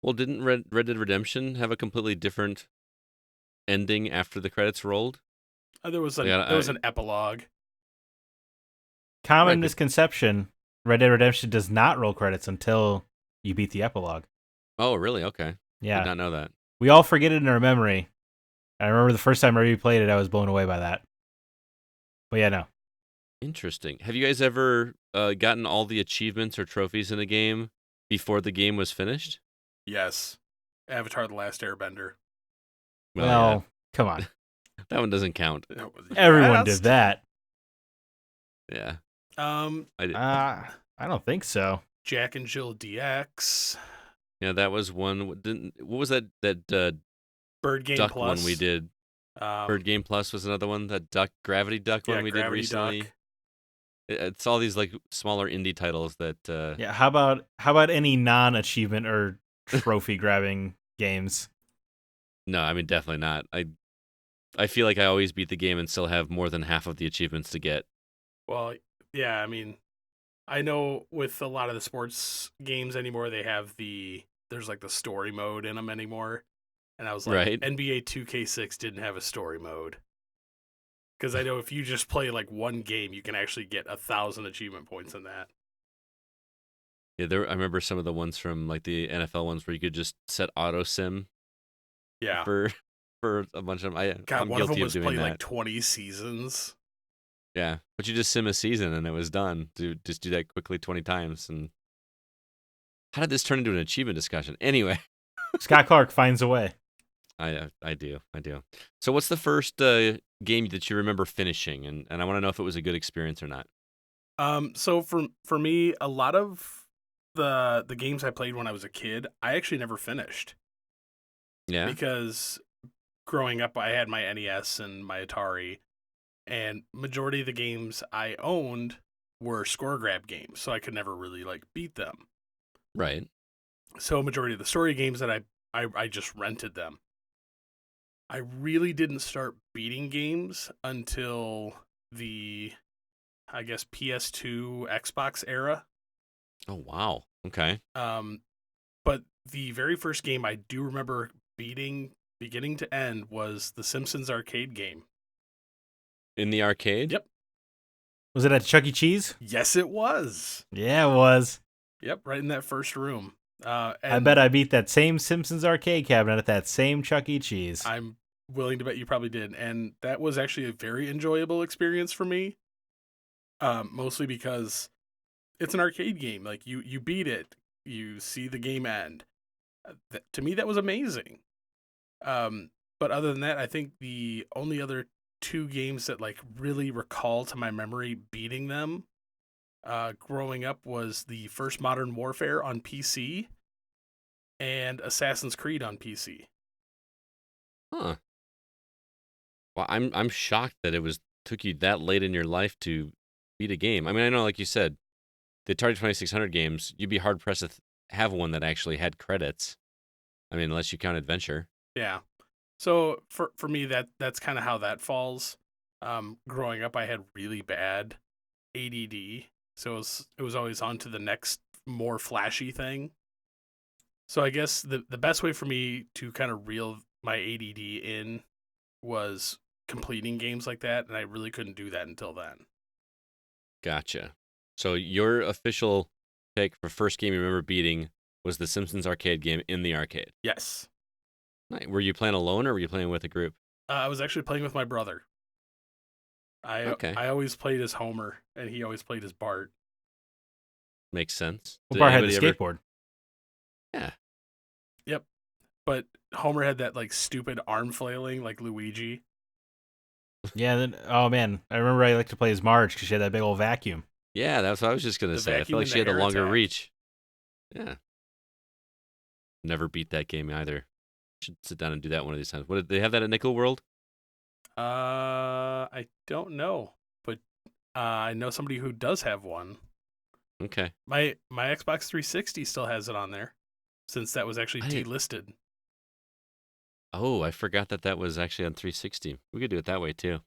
Well, didn't Red Dead Redemption have a completely different ending after the credits rolled?
There was
Yeah,
an epilogue.
Common
Right, but-
misconception: Red Dead Redemption does not roll credits until you beat the epilogue.
Oh, really? Okay. Did
Yeah,
not know that.
we all forget it in our memory. I remember the first time I replayed it, I was blown away by that. But yeah, no.
Interesting. Have you guys ever gotten all the achievements or trophies in a game before the game was finished?
Yes. Avatar: The Last Airbender.
Well, come on.
that one doesn't count.
Everyone
Yes.
did that.
Yeah.
Um,
I don't think so.
Jack and Jill DX,
Yeah, that was one. What was that
Bird Game
duck
Plus.
one we did? Bird Game Plus was another one. That Gravity Duck one we did
Gravity
recently.
Duck.
It's all these like smaller indie titles that.
Yeah, how about any non-achievement or trophy grabbing games?
No, I mean definitely not. I feel like I always beat the game and still have more than half of the achievements to get.
Well, yeah, I mean, I know with a lot of the sports games anymore, there's like the story mode in them anymore. And I was like,
Right.
NBA 2K6 didn't have a story mode. Because I know if you just play like one game, you can actually get 1,000 achievement points in that.
Yeah, I remember some of the ones from like the NFL ones where you could just set auto sim
Yeah.
for a bunch of them.
God,
I'm
one of them
guilty
was
doing
play
that.
like 20 seasons.
Yeah, but you just sim a season and it was done. Just do that quickly 20 times. And how did this turn into an achievement discussion? Anyway,
Scott Clark finds a way.
I do. So what's the first game that you remember finishing? And I want to know if it was a good experience or not.
So for me, a lot of the games I played when I was a kid, I actually never finished.
Yeah.
Because growing up, I had my NES and my Atari, and majority of the games I owned were score grab games, so I could never really like beat them.
Right.
So majority of the story games that I just rented them. I really didn't start beating games until the, I guess, PS2 Xbox era.
Oh wow. Okay.
But the very first game I do remember beating beginning to end was the Simpsons arcade game.
In the arcade?
Yep.
Was it at Chuck E. Cheese?
Yes, it was.
Yeah, it was.
Yep, right in that first room.
I
And
bet I beat that same Simpsons arcade cabinet at that same Chuck E. Cheese.
I'm willing to bet you probably did. And that was actually a very enjoyable experience for me. Mostly because it's an arcade game. Like you beat it, you see the game end. To me, that was amazing. But other than that, I think the only other two games that like really recall to my memory beating them growing up was the first Modern Warfare on PC and Assassin's Creed on PC.
Huh. Well, I'm shocked that it took you that late in your life to beat a game. I mean, I know, like you said, the Atari 2600 games, you'd be hard pressed to have one that actually had credits. I mean, unless you count Adventure.
Yeah. So for me, that's kind of how that falls. Growing up, I had really bad ADD, so it was always on to the next more flashy thing. So I guess the best way for me to kind of reel my ADD in was completing games like that, and I really couldn't do that until then.
Gotcha. So your official pick for first game you remember beating was the Simpsons arcade game in the arcade.
Yes.
Right. Were you playing alone or were you playing with a group?
I was actually playing with my brother.
Okay.
I always played as Homer, and he always played as Bart.
Makes sense.
Well,
Did
Bart had the
anybody ever-
skateboard.
Yeah.
Yep. But Homer had that like stupid arm flailing like Luigi.
Yeah. Then, oh man, I remember I liked to play as Marge because she had that big old vacuum.
Yeah, that's what I was just gonna
The
say. I
vacuum
feel like
and
she
the
had a
hair
longer
attack.
reach. Yeah. Never beat that game either. Should sit down and do that one of these times. What did they have that at Nickel World?
I don't know, but I know somebody who does have one.
Okay.
My Xbox 360 still has it on there, since that was actually delisted.
Oh, I forgot that was actually on 360. We could do it that way too.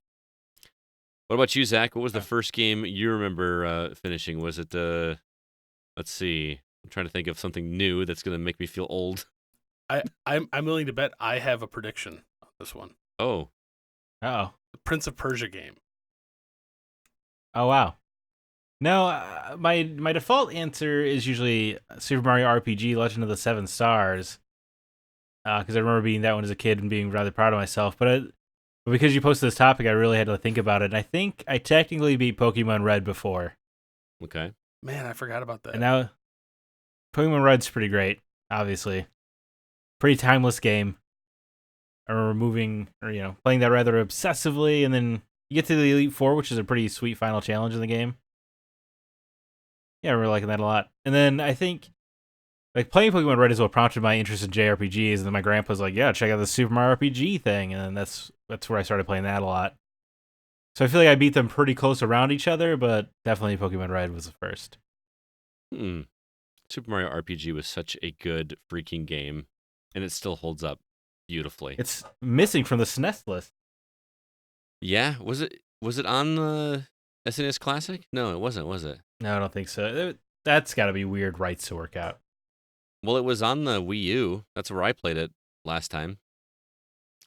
What about you, Zach? What was the first game you remember finishing? Was it let's see. I'm trying to think of something new that's gonna make me feel old.
I'm willing to bet I have a prediction on this one.
Oh.
Oh.
The Prince of Persia game.
Oh wow. No, my default answer is usually Super Mario RPG: Legend of the Seven Stars, because I remember being that one as a kid and being rather proud of myself. But because you posted this topic, I really had to think about it. And I think I technically beat Pokemon Red before,
Okay.
Man, I forgot about that.
and now Pokemon Red's pretty great. Obviously, pretty timeless game. I remember playing that rather obsessively, and then you get to the Elite Four, which is a pretty sweet final challenge in the game. Yeah, I remember liking that a lot. And then I think, like, playing Pokemon Red is what prompted my interest in JRPGs. And then my grandpa's like, "Yeah, check out the Super Mario RPG thing," and then that's where I started playing that a lot. So I feel like I beat them pretty close around each other, but definitely Pokemon Red was the first.
Super Mario RPG was such a good freaking game, and it still holds up beautifully.
It's missing from the SNES list.
Yeah, was it on the SNES Classic? No, it wasn't, was it?
No, I don't think so. That's got to be weird rights to work out.
Well, it was on the Wii U. That's where I played it last time.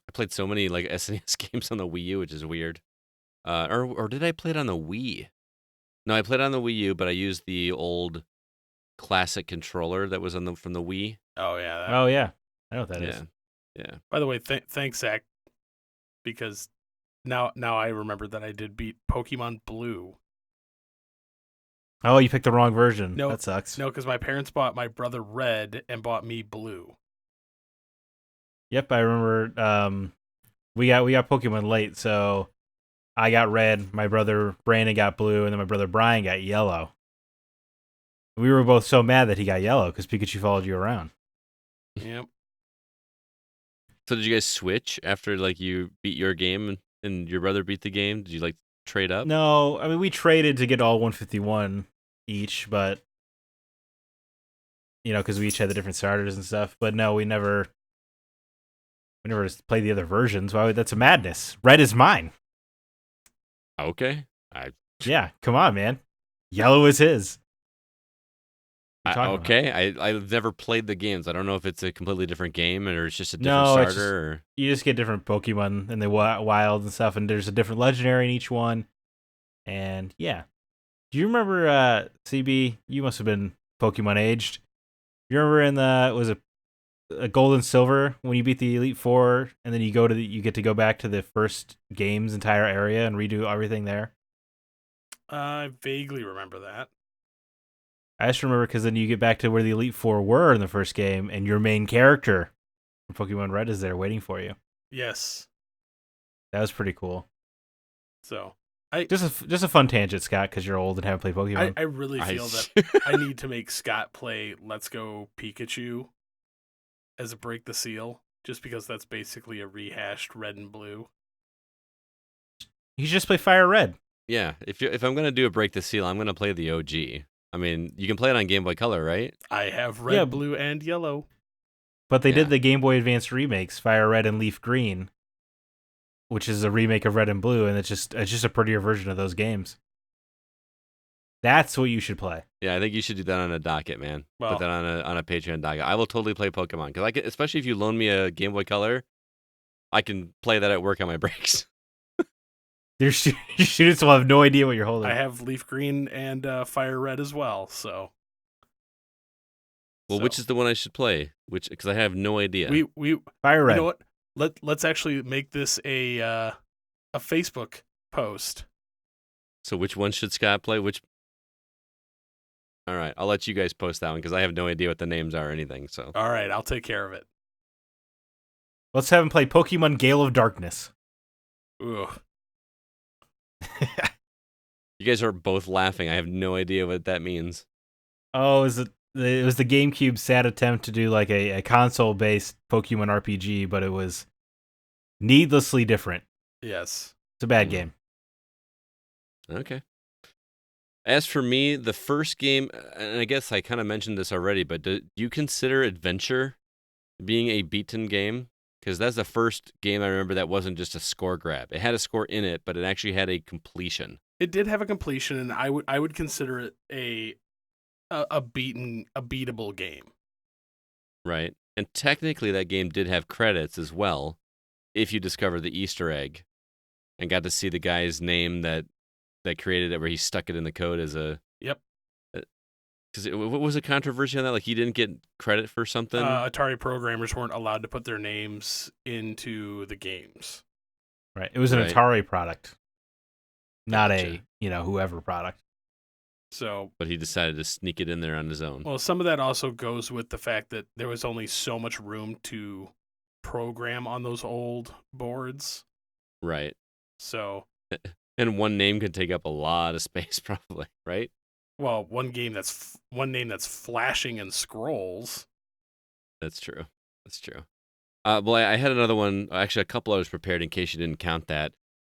I played so many like SNES games on the Wii U, which is weird. Or did I play it on the Wii? No, I played it on the Wii U, but I used the old classic controller that was from the Wii.
Oh yeah.
Oh yeah, I know what that is.
Yeah.
By the way, thanks Zach, because now I remember that I did beat Pokemon Blue.
Oh, you picked the wrong version.
No,
that sucks.
No, because my parents bought my brother Red and bought me Blue.
Yep, I remember. We got Pokemon late, so I got Red. My brother Brandon got Blue, and then my brother Brian got Yellow. We were both so mad that he got Yellow because Pikachu followed you around.
Yep.
So did you guys switch after like you beat your game and your brother beat the game? Did you like trade up?
No, I mean we traded to get all 151 each, but because we each had the different starters and stuff. But no, we never played the other versions. Why? That's a madness. Red is mine.
Okay.
Yeah, come on, man. Yellow is his.
Okay. I've never played the games. I don't know if it's a completely different game or it's just a different starter.
You just get different Pokemon in the wild and stuff, and there's a different legendary in each one. And yeah. Do you remember CB? You must have been Pokemon aged. You remember in was it a Gold and Silver when you beat the Elite Four, and then you get to go back to the first game's entire area and redo everything there?
I vaguely remember that.
I just remember because then you get back to where the Elite Four were in the first game, and your main character from Pokemon Red is there waiting for you.
Yes.
That was pretty cool.
So
just a fun tangent, Scott, because you're old and haven't played Pokemon.
I really feel that I need to make Scott play Let's Go Pikachu as a break the seal, just because that's basically a rehashed Red and Blue.
You should just play Fire Red.
Yeah, if I'm gonna do a break the seal, I'm gonna play the OG. I mean, you can play it on Game Boy Color, right?
I have Red, Blue, and Yellow.
But they did the Game Boy Advance remakes, Fire Red and Leaf Green, which is a remake of Red and Blue, and it's just a prettier version of those games. That's what you should play.
Yeah, I think you should do that on a docket, man. Put that on a Patreon docket. I will totally play Pokemon because especially if you loan me a Game Boy Color, I can play that at work on my breaks.
Your students will have no idea what you're holding.
I have Leaf Green and Fire Red as well.
Well, which is the one I should play? Because I have no idea.
We
Fire Red.
You know what? Let's actually make this a Facebook post.
So which one should Scott play? All right, I'll let you guys post that one because I have no idea what the names are or anything. So
All right, I'll take care of it.
Let's have him play Pokemon Gale of Darkness.
Ugh.
you guys are both laughing. I have no idea what that means.
Oh, it was the GameCube's sad attempt to do like a console-based Pokemon RPG, but it was needlessly different.
Yes.
It's a bad game.
Okay. As for me, the first game, and I guess I kind of mentioned this already, but do you consider Adventure being a beaten game? Because that's the first game I remember that wasn't just a score grab. It had a score in it, but it actually had a completion.
It did have a completion, and I would consider it a beatable game.
Right. And technically that game did have credits as well, if you discover the Easter egg and got to see the guy's name that created it, where he stuck it in the code as a...
Yep.
Because what was the controversy on that? Like, he didn't get credit for something?
Atari programmers weren't allowed to put their names into the games.
Right. It was an
Right.
Atari product, not
Gotcha.
a whoever product.
So,
But he decided to sneak it in there on his own.
well, some of that also goes with the fact that there was only so much room to program on those old boards.
Right.
So,
And one name could take up a lot of space, probably, right?
well, one name that's flashing and scrolls.
That's true. That's true. Well, I had another one. Actually, a couple others prepared in case you didn't count that.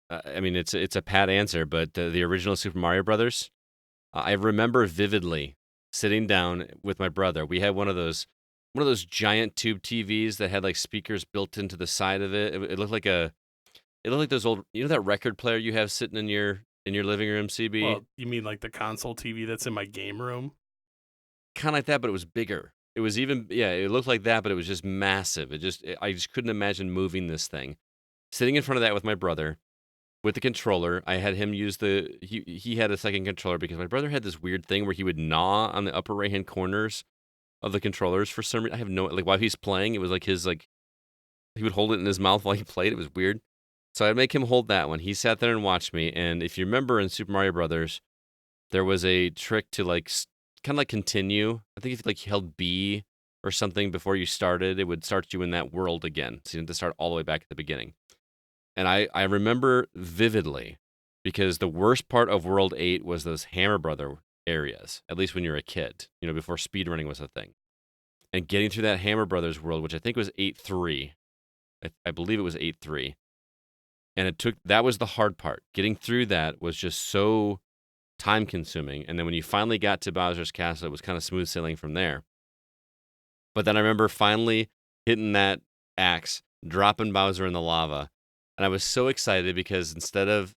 I mean, it's a pat answer, but the original Super Mario Brothers. I remember vividly sitting down with my brother. We had one of those giant tube TVs that had like speakers built into the side of it. It looked like those old, that record player you have sitting in your living room, CB.
Well, you mean like the console TV that's in my game room?
Kind of like that, but it was bigger. It was even, it looked like that, but it was just massive. I just couldn't imagine moving this thing. Sitting in front of that with my brother, with the controller, I had him use he had a second controller because my brother had this weird thing where he would gnaw on the upper right-hand corners of the controllers for some reason. I have no, like, while he's playing, it was like he would hold it in his mouth while he played. It was weird. So I'd make him hold that one. He sat there and watched me. And if you remember in Super Mario Brothers, there was a trick to like kind of like continue. I think if you held B or something before you started, it would start you in that world again. So you had to start all the way back at the beginning. And I remember vividly because the worst part of World 8 was those Hammer Brother areas, at least when you're a kid, before speedrunning was a thing. And getting through that Hammer Brothers world, which I think was 8-3. I believe it was 8-3. And that was the hard part. Getting through that was just so time consuming. And then when you finally got to Bowser's Castle, it was kind of smooth sailing from there. But then I remember finally hitting that axe, dropping Bowser in the lava. And I was so excited because instead of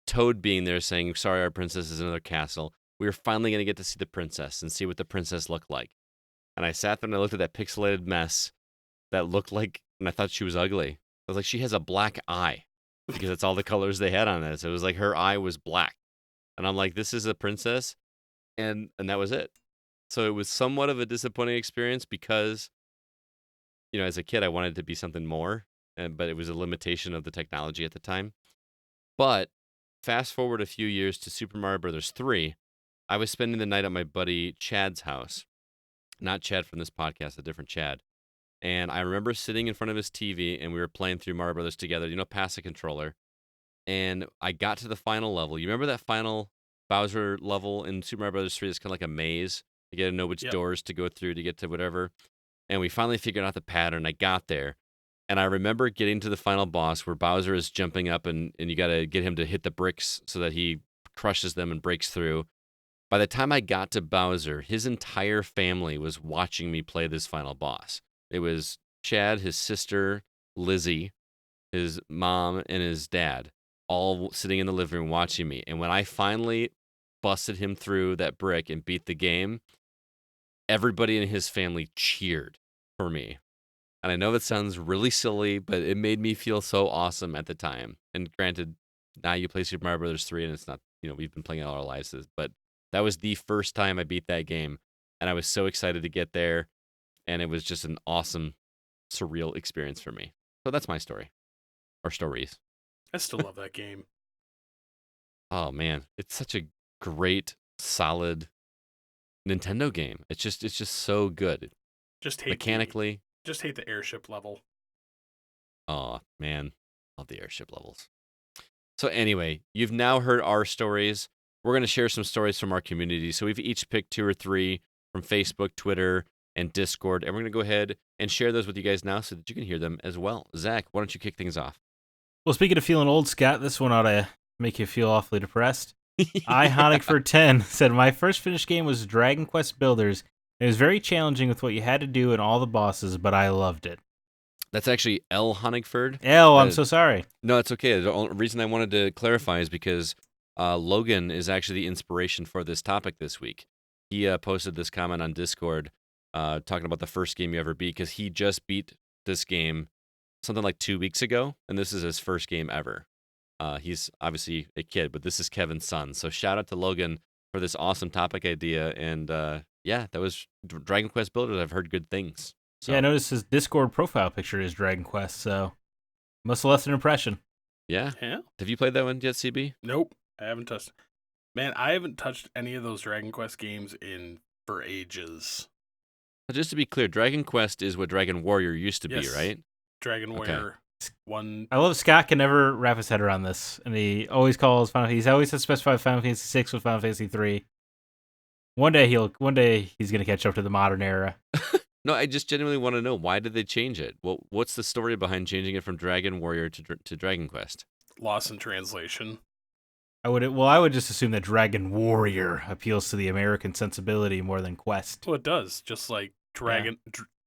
Toad being there saying, sorry, our princess is in another castle, we were finally going to get to see the princess and see what the princess looked like. And I sat there and I looked at that pixelated mess that looked like, and I thought she was ugly. I was like, she has a black eye. Because that's all the colors they had on it. So it was like her eye was black. And I'm like, this is a princess? And that was it. So it was somewhat of a disappointing experience because, as a kid, I wanted it to be something more. But it was a limitation of the technology at the time. But fast forward a few years to Super Mario Brothers 3, I was spending the night at my buddy Chad's house. Not Chad from this podcast, a different Chad. And I remember sitting in front of his TV and we were playing through Mario Brothers together, past the controller. And I got to the final level. You remember that final Bowser level in Super Mario Brothers 3? It's kind of like a maze. You got to know which doors to go through to get to whatever. And we finally figured out the pattern. I got there. And I remember getting to the final boss where Bowser is jumping up and you got to get him to hit the bricks so that he crushes them and breaks through. By the time I got to Bowser, his entire family was watching me play this final boss. It was Chad, his sister, Lizzie, his mom, and his dad, all sitting in the living room watching me. And when I finally busted him through that brick and beat the game, everybody in his family cheered for me. And I know that sounds really silly, but it made me feel so awesome at the time. And granted, now you play Super Mario Brothers 3, and it's not, we've been playing it all our lives. But that was the first time I beat that game. And I was so excited to get there. And it was just an awesome, surreal experience for me. So that's my story. Or stories.
I still love that game.
Oh, man. It's such a great, solid Nintendo game. It's just so good.
Just hate
Mechanically.
Just hate the airship level.
Oh man, love the airship levels. So anyway, you've now heard our stories. We're going to share some stories from our community. So we've each picked 2 or 3 from Facebook, Twitter, and Discord, and we're going to go ahead and share those with you guys now so that you can hear them as well. Zach, why don't you kick things off?
Well, speaking of feeling old, Scott, this one ought to make you feel awfully depressed. iHonic410 said, my first finished game was Dragon Quest Builders. It was very challenging with what you had to do and all the bosses, but I loved it.
That's actually L. Honigford.
I'm so sorry.
No, it's okay. The only reason I wanted to clarify is because Logan is actually the inspiration for this topic this week. He posted this comment on Discord talking about the first game you ever beat, because he just beat this game something like 2 weeks ago, and this is his first game ever. He's obviously a kid, but this is Kevin's son. So shout out to Logan for this awesome topic idea. And yeah, that was Dragon Quest Builders. I've heard good things. So.
Yeah, I noticed his Discord profile picture is Dragon Quest, so must have left an impression.
Yeah.
Yeah.
Have you played that one yet, CB?
Nope, I haven't touched. Man, I haven't touched any of those Dragon Quest games for ages.
Just to be clear, Dragon Quest is what Dragon Warrior used to be, right?
Dragon Warrior 1.
I love Scott can never wrap his head around this, and he always calls he's always has specified Final Fantasy 6 with Final Fantasy 3. One day he's gonna catch up to the modern era.
No, I just genuinely want to know, why did they change it? What's the story behind changing it from Dragon Warrior to Dragon Quest?
Lost in translation.
I would just assume that Dragon Warrior appeals to the American sensibility more than Quest.
Well, it does. Just like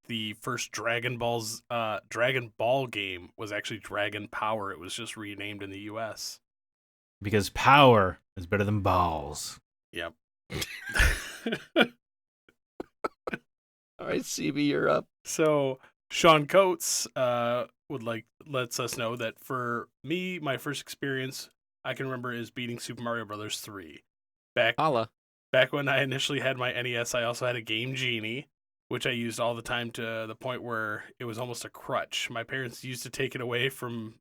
the first Dragon Ball game was actually Dragon Power. It was just renamed in the U.S.
Because power is better than balls.
Yep.
All right, CB, you're up.
So Sean Coates lets us know that for me, my first experience I can remember is beating Super Mario Brothers 3. Back when I initially had my NES, I also had a Game Genie, which I used all the time to the point where it was almost a crutch. My parents used to take it away from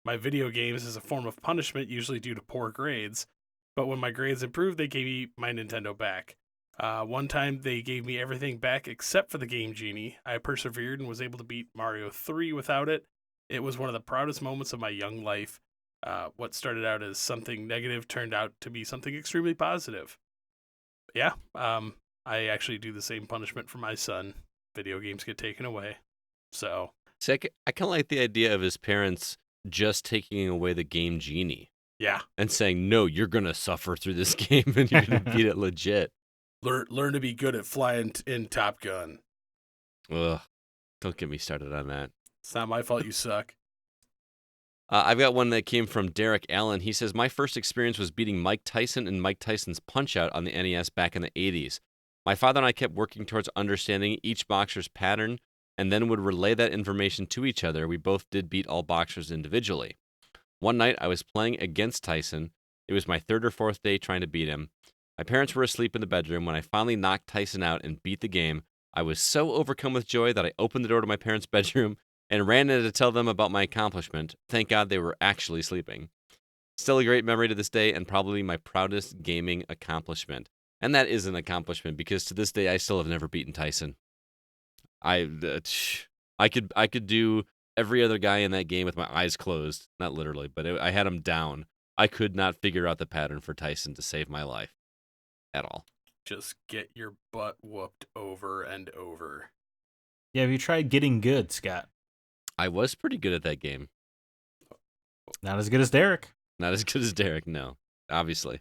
my video games as a form of punishment, usually due to poor grades. But when my grades improved, they gave me my Nintendo back. One time, they gave me everything back except for the Game Genie. I persevered and was able to beat Mario 3 without it. It was one of the proudest moments of my young life. What started out as something negative turned out to be something extremely positive. Yeah, I actually do the same punishment for my son. Video games get taken away. So,
I kind of like the idea of his parents just taking away the Game Genie.
Yeah.
And saying, no, you're going to suffer through this game and you're going to beat it legit.
Learn to be good at flying in Top Gun.
Ugh, don't get me started on that.
It's not my fault you suck.
I've got one that came from Derek Allen. He says, my first experience was beating Mike Tyson and Mike Tyson's Punch-Out on the NES back in the 80s. My father and I kept working towards understanding each boxer's pattern and then would relay that information to each other. We both did beat all boxers individually. One night, I was playing against Tyson. It was my 3rd or 4th day trying to beat him. My parents were asleep in the bedroom. When I finally knocked Tyson out and beat the game, I was so overcome with joy that I opened the door to my parents' bedroom and ran in to tell them about my accomplishment. Thank God they were actually sleeping. Still a great memory to this day and probably my proudest gaming accomplishment. And that is an accomplishment because to this day, I still have never beaten Tyson. I could do every other guy in that game with my eyes closed. Not literally, but I had him down. I could not figure out the pattern for Tyson to save my life. At all.
Just get your butt whooped over and over.
Yeah, have you tried getting good, Scott?
I was pretty good at that game.
Not as good as Derek.
Not as good as Derek, no. Obviously.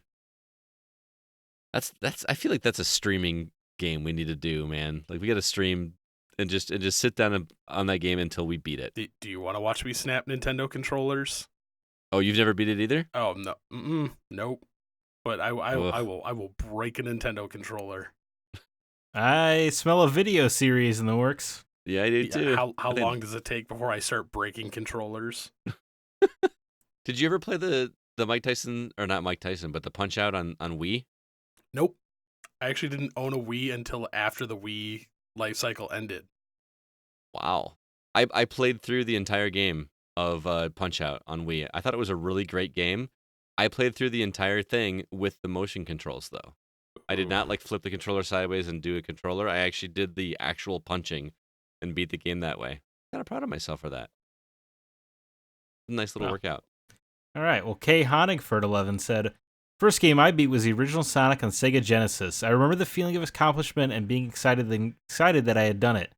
That's I feel like that's a streaming game we need to do, man. Like we got to stream and just sit down on that game until we beat it.
Do you want to watch me snap Nintendo controllers?
Oh, you've never beat it either?
Oh, no. Nope. But I will break a Nintendo controller.
I smell a video series in the works.
Yeah, I do too.
How long does it take before I start breaking controllers?
Did you ever play the Mike Tyson, or not Mike Tyson, but the Punch-Out on Wii?
Nope. I actually didn't own a Wii until after the Wii life cycle ended.
Wow. I played through the entire game of Punch-Out on Wii. I thought it was a really great game. I played through the entire thing with the motion controls, though. I did not like flip the controller sideways and do a controller. I actually did the actual punching and beat the game that way. Kind of proud of myself for that. Nice little workout.
All right. Well, Kay Honigford11 said, first game I beat was the original Sonic on Sega Genesis. I remember the feeling of accomplishment and being excited that I had done it.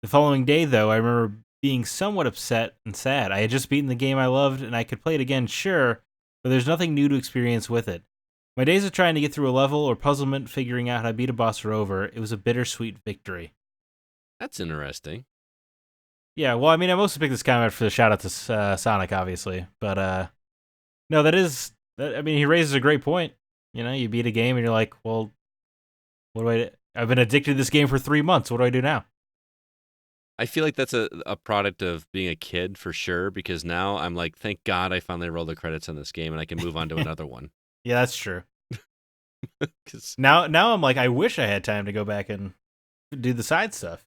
The following day, though, I remember being somewhat upset and sad. I had just beaten the game I loved, and I could play it again, sure, but there's nothing new to experience with it. My days of trying to get through a level or puzzlement figuring out how to beat a boss are over. It was a bittersweet victory.
That's interesting.
Yeah, well, I mean, I mostly picked this comment for the shout out to Sonic, obviously, but no, I mean, he raises a great point. You know, you beat a game and you're like, well, what do I've been addicted to this game for 3 months. What do I do now?
I feel like that's a product of being a kid for sure, because now I'm like, thank God I finally rolled the credits on this game and I can move on to another one.
Yeah, that's true. Now I'm like, I wish I had time to go back and do the side stuff.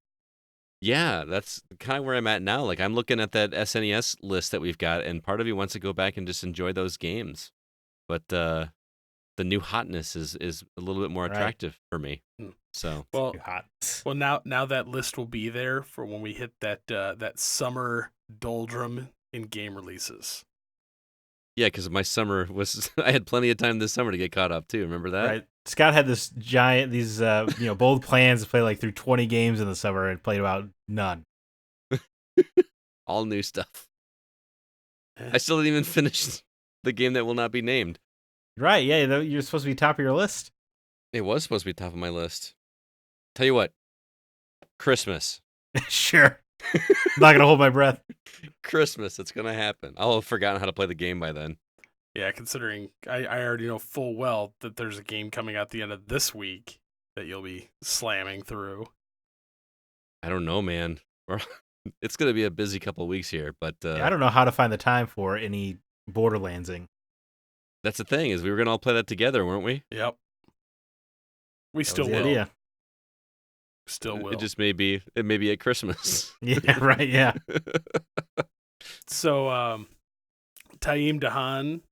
Yeah, that's kind of where I'm at now. Like, I'm looking at that SNES list that we've got, and part of me wants to go back and just enjoy those games. But the new hotness is a little bit more attractive for me. So
well, now that list will be there for when we hit that summer doldrum in game releases.
yeah, because my summer was I had plenty of time this summer to get caught up too. Remember that?
Right. Scott had these bold plans to play like through 20 games in the summer and played about none.
All new stuff. I still didn't even finish the game that will not be named.
Right, yeah, you're supposed to be top of your list.
It was supposed to be top of my list. Tell you what, Christmas.
Sure. I'm not going to hold my breath.
Christmas, it's going to happen. I'll have forgotten how to play the game by then.
Yeah, considering I already know full well that there's a game coming out the end of this week that you'll be slamming through.
I don't know, man. It's going to be a busy couple of weeks here, but
I don't know how to find the time for any Borderlandsing.
That's the thing, is we were going to all play that together, weren't we?
Yep. We still
the
will.
idea.
Still will.
It may be at Christmas.
Yeah, right, yeah.
So, Taim Dahan,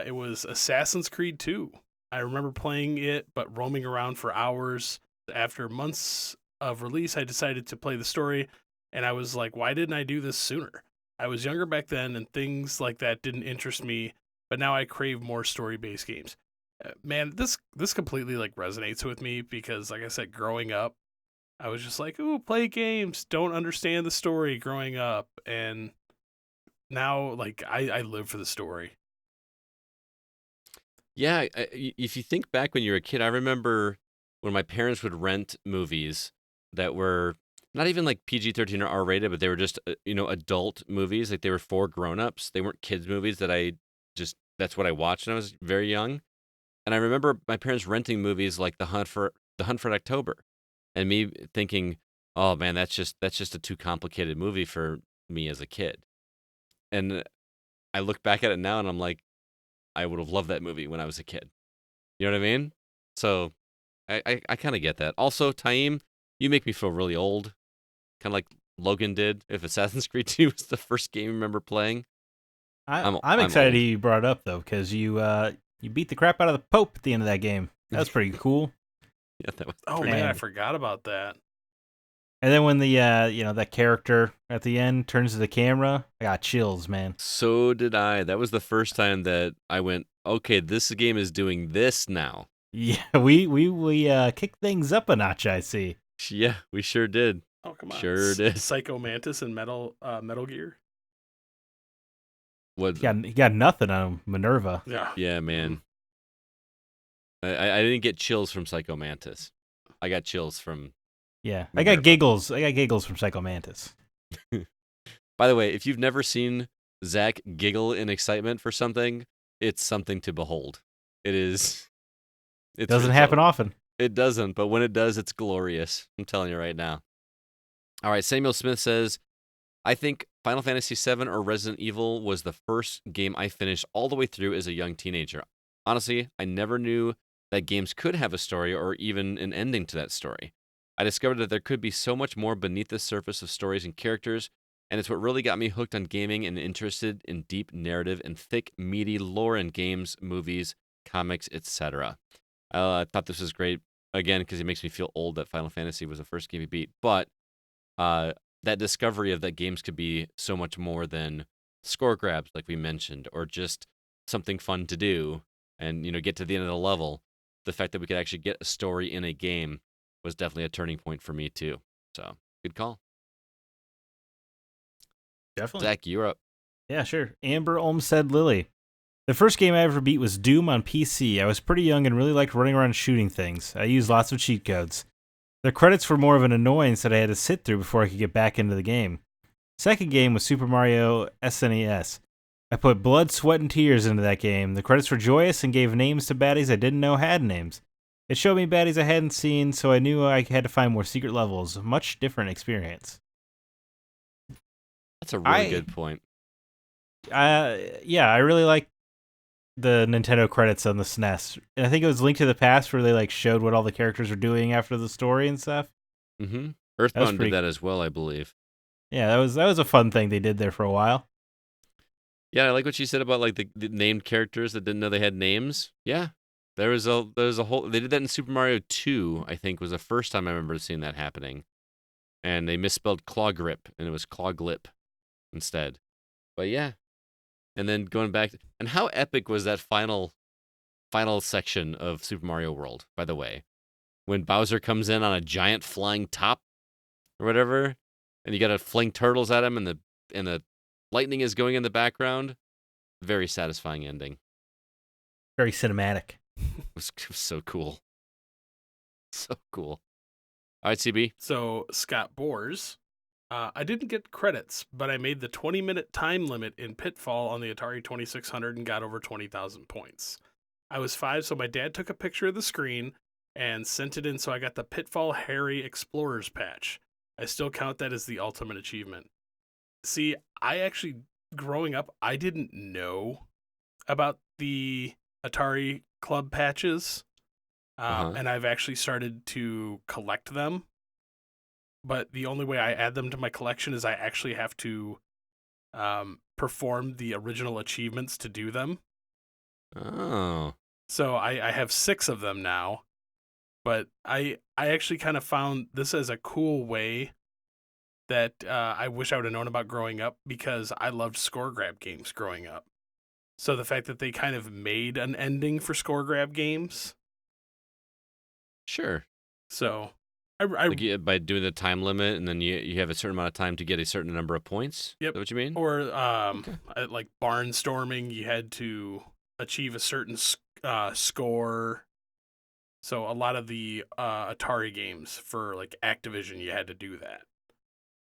it was Assassin's Creed 2. I remember playing it, but roaming around for hours. After months of release, I decided to play the story, and I was like, why didn't I do this sooner? I was younger back then, and things like that didn't interest me, but now I crave more story-based games. Man, this completely like resonates with me because, like I said, growing up, I was just like, ooh, play games, don't understand the story growing up, and now, like, I live for the story.
Yeah, if you think back when you were a kid, I remember when my parents would rent movies that were not even like PG-13 or R-rated, but they were just, adult movies. Like, they were for grown-ups. They weren't kids' movies that's what I watched when I was very young. And I remember my parents renting movies like The Hunt for October, and me thinking, oh man, that's just a too complicated movie for me as a kid. And I look back at it now and I'm like, I would have loved that movie when I was a kid. You know what I mean? So I kind of get that. Also, Taim, you make me feel really old, kind of like Logan did if Assassin's Creed 2 was the first game you remember playing.
I'm excited you brought it up, though, because you beat the crap out of the Pope at the end of that game. That was pretty cool.
Yeah, that was.
Oh man, I forgot about that.
And then when the that character at the end turns to the camera, I got chills, man.
So did I. That was the first time that I went, okay, this game is doing this now.
Yeah, we kicked things up a notch, I see.
Yeah, we sure did.
Oh come on,
sure did.
Psycho Mantis and Metal Gear.
What?
He got nothing on Minerva.
Yeah, man. I didn't get chills from Psycho Mantis. I got chills from.
Yeah,
Minerva.
I got giggles from Psycho Mantis.
By the way, if you've never seen Zack giggle in excitement for something, it's something to behold. It is.
It doesn't happen often.
It doesn't, but when it does, it's glorious. I'm telling you right now. All right, Samuel Smith says, I think Final Fantasy VII or Resident Evil was the first game I finished all the way through as a young teenager. Honestly, I never knew that games could have a story or even an ending to that story. I discovered that there could be so much more beneath the surface of stories and characters, and it's what really got me hooked on gaming and interested in deep narrative and thick, meaty lore in games, movies, comics, etc. I thought this was great, again, because it makes me feel old that Final Fantasy was the first game he beat. But that discovery of that games could be so much more than score grabs, like we mentioned, or just something fun to do and, get to the end of the level. The fact that we could actually get a story in a game was definitely a turning point for me, too. So, good call.
Definitely.
Zach, you're up.
Yeah, sure. Amber Olmstead Lily. The first game I ever beat was Doom on PC. I was pretty young and really liked running around shooting things. I used lots of cheat codes. The credits were more of an annoyance that I had to sit through before I could get back into the game. Second game was Super Mario SNES. I put blood, sweat, and tears into that game. The credits were joyous and gave names to baddies I didn't know had names. It showed me baddies I hadn't seen, so I knew I had to find more secret levels. Much different experience.
That's a really good point.
Yeah, I really like the Nintendo credits on the SNES. And I think it was Link to the Past where they showed what all the characters were doing after the story and stuff.
Mm-hmm. Earthbound did that as well, I believe.
Yeah, that was a fun thing they did there for a while.
Yeah, I like what you said about the named characters that didn't know they had names. Yeah, there was a whole. They did that in Super Mario 2. I think was the first time I remember seeing that happening, and they misspelled claw grip and it was claw glip instead. But yeah, and then going back, and how epic was that final section of Super Mario World? By the way, when Bowser comes in on a giant flying top or whatever, and you got to fling turtles at him, and the lightning is going in the background. Very satisfying ending.
Very cinematic.
It was so cool. So cool. All right, CB.
So, Scott Boers. I didn't get credits, but I made the 20-minute time limit in Pitfall on the Atari 2600 and got over 20,000 points. I was 5, so my dad took a picture of the screen and sent it in, so I got the Pitfall Harry Explorers patch. I still count that as the ultimate achievement. See, I actually, growing up, I didn't know about the Atari Club patches, and I've actually started to collect them. But the only way I add them to my collection is I actually have to perform the original achievements to do them.
Oh.
So I have 6 of them now. But I actually kind of found this as a cool way that I wish I would have known about growing up, because I loved score grab games growing up. So the fact that they kind of made an ending for score grab games.
Sure.
So
by doing the time limit, and then you have a certain amount of time to get a certain number of points?
Yep.
Is that what you mean?
Or like barnstorming, you had to achieve a certain score. So a lot of the Atari games for like Activision, you had to do that.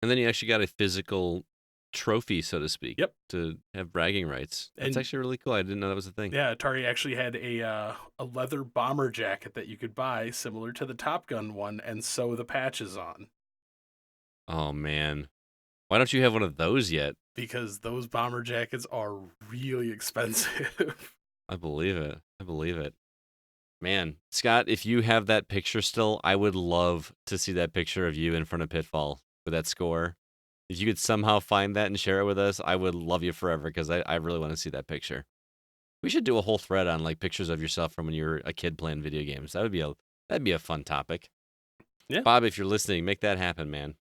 And then you actually got a physical trophy, so to speak.
Yep.
To have bragging rights. That's actually really cool. I didn't know that was a thing.
Yeah, Atari actually had a leather bomber jacket that you could buy, similar to the Top Gun one, and sew the patches on.
Oh, man. Why don't you have one of those yet?
Because those bomber jackets are really expensive.
I believe it. Man, Scott, if you have that picture still, I would love to see that picture of you in front of Pitfall with that score. If you could somehow find that and share it with us, I would love you forever, because I really want to see that picture. We should do a whole thread on pictures of yourself from when you were a kid playing video games. That'd be a fun topic.
Yeah.
Bob, if you're listening, make that happen, man.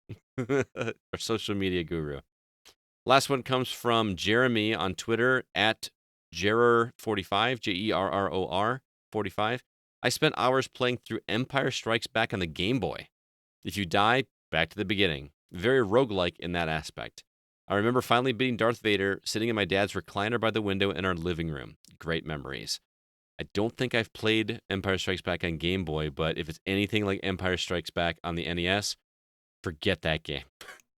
Our social media guru. Last one comes from Jeremy on Twitter at Jerror45, Jerror 45. I spent hours playing through Empire Strikes Back on the Game Boy. If you die, back to the beginning. Very roguelike in that aspect. I remember finally beating Darth Vader sitting in my dad's recliner by the window in our living room. Great memories. I don't think I've played Empire Strikes Back on Game Boy, but if it's anything like Empire Strikes Back on the NES, forget that game.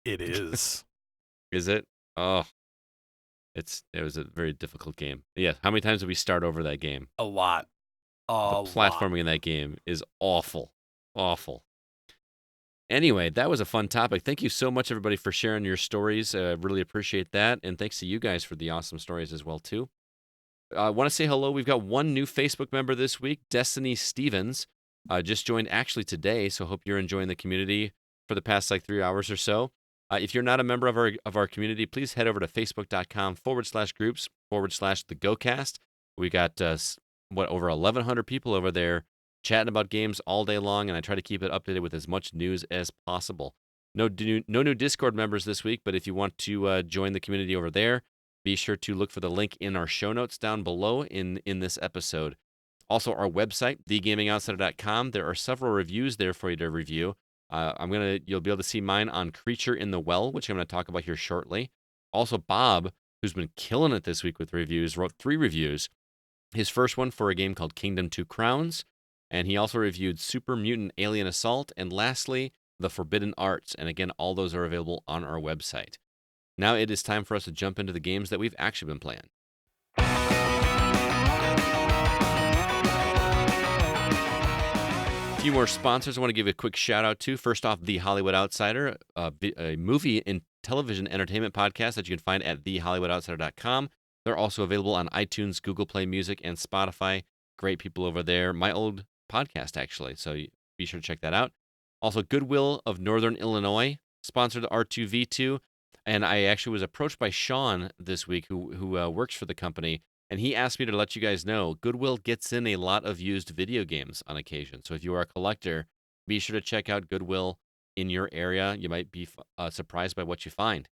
It is.
Is it? Oh. It was a very difficult game. Yeah, how many times did we start over that game?
A lot.
The platforming in that game is awful. Awful. Anyway, that was a fun topic. Thank you so much, everybody, for sharing your stories. I really appreciate that. And thanks to you guys for the awesome stories as well, too. I want to say hello. We've got one new Facebook member this week, Destiny Stevens. Just joined actually today, so hope you're enjoying the community for the past 3 hours or so. If you're not a member of our community, please head over to facebook.com/groups/the GoCast. We got over 1,100 people over there chatting about games all day long, and I try to keep it updated with as much news as possible. No new Discord members this week, but if you want to join the community over there, be sure to look for the link in our show notes down below in this episode. Also, our website, thegamingoutsider.com. There are several reviews there for you to review. You'll be able to see mine on Creature in the Well, which I'm going to talk about here shortly. Also, Bob, who's been killing it this week with reviews, wrote 3 reviews. His first one for a game called Kingdom 2 Crowns, and he also reviewed Super Mutant Alien Assault, and lastly, The Forbidden Arts. And again, all those are available on our website. Now it is time for us to jump into the games that we've actually been playing. A few more sponsors I want to give a quick shout out to. First off, The Hollywood Outsider, a movie and television entertainment podcast that you can find at thehollywoodoutsiders.com. They're also available on iTunes, Google Play Music, and Spotify. Great people over there. My old podcast, actually, so be sure to check that out. Also, Goodwill of Northern Illinois sponsored R2V2, and I actually was approached by Sean this week, who works for the company, and he asked me to let you guys know Goodwill gets in a lot of used video games on occasion. So if you are a collector, be sure to check out Goodwill in your area. You might be surprised by what you find.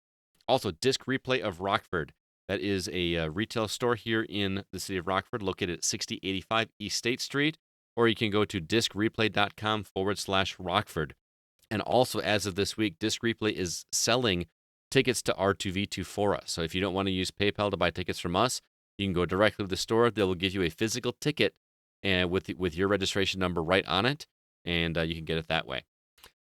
Also, Disc Replay of Rockford. That is a retail store here in the city of Rockford, located at 6085 East State Street, or you can go to discreplay.com/Rockford. And also, as of this week, Disc Replay is selling tickets to R2V2 for us. So if you don't want to use PayPal to buy tickets from us, you can go directly to the store. They will give you a physical ticket and with your registration number right on it, and you can get it that way.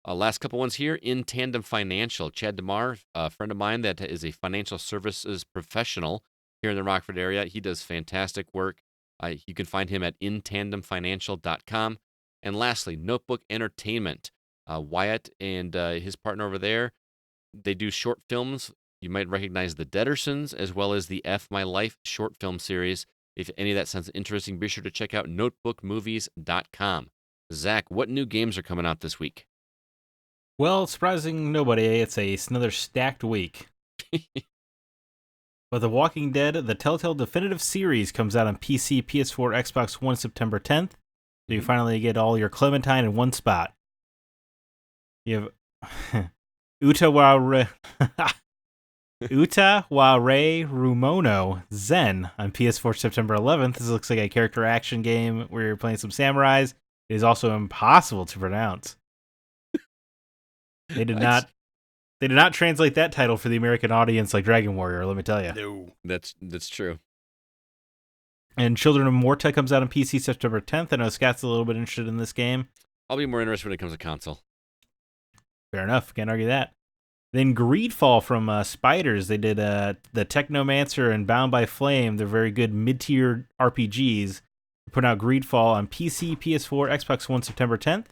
Last couple ones here. In Tandem Financial, Chad DeMar, a friend of mine that is a financial services professional here in the Rockford area. He does fantastic work. You can find him at intandemfinancial.com. And lastly, Notebook Entertainment. Wyatt and his partner over there, they do short films. You might recognize The Deadersons as well as the F My Life short film series. If any of that sounds interesting, be sure to check out notebookmovies.com. Zach, what new games are coming out this week?
Well, surprising nobody, it's another stacked week. But The Walking Dead, the Telltale Definitive Series, comes out on PC, PS4, Xbox One, September 10th. So you finally get all your Clementine in one spot. You have Utaware Rumono Zen on PS4, September 11th. This looks like a character action game where you're playing some samurais. It is also impossible to pronounce. They did not translate that title for the American audience like Dragon Warrior, let me tell you.
No.
That's true.
And Children of Morta comes out on PC September 10th. I know Scott's a little bit interested in this game.
I'll be more interested when it comes to console.
Fair enough. Can't argue that. Then Greedfall from Spiders. They did the Technomancer and Bound by Flame. They're very good mid-tier RPGs. They put out Greedfall on PC, PS4, Xbox One, September 10th.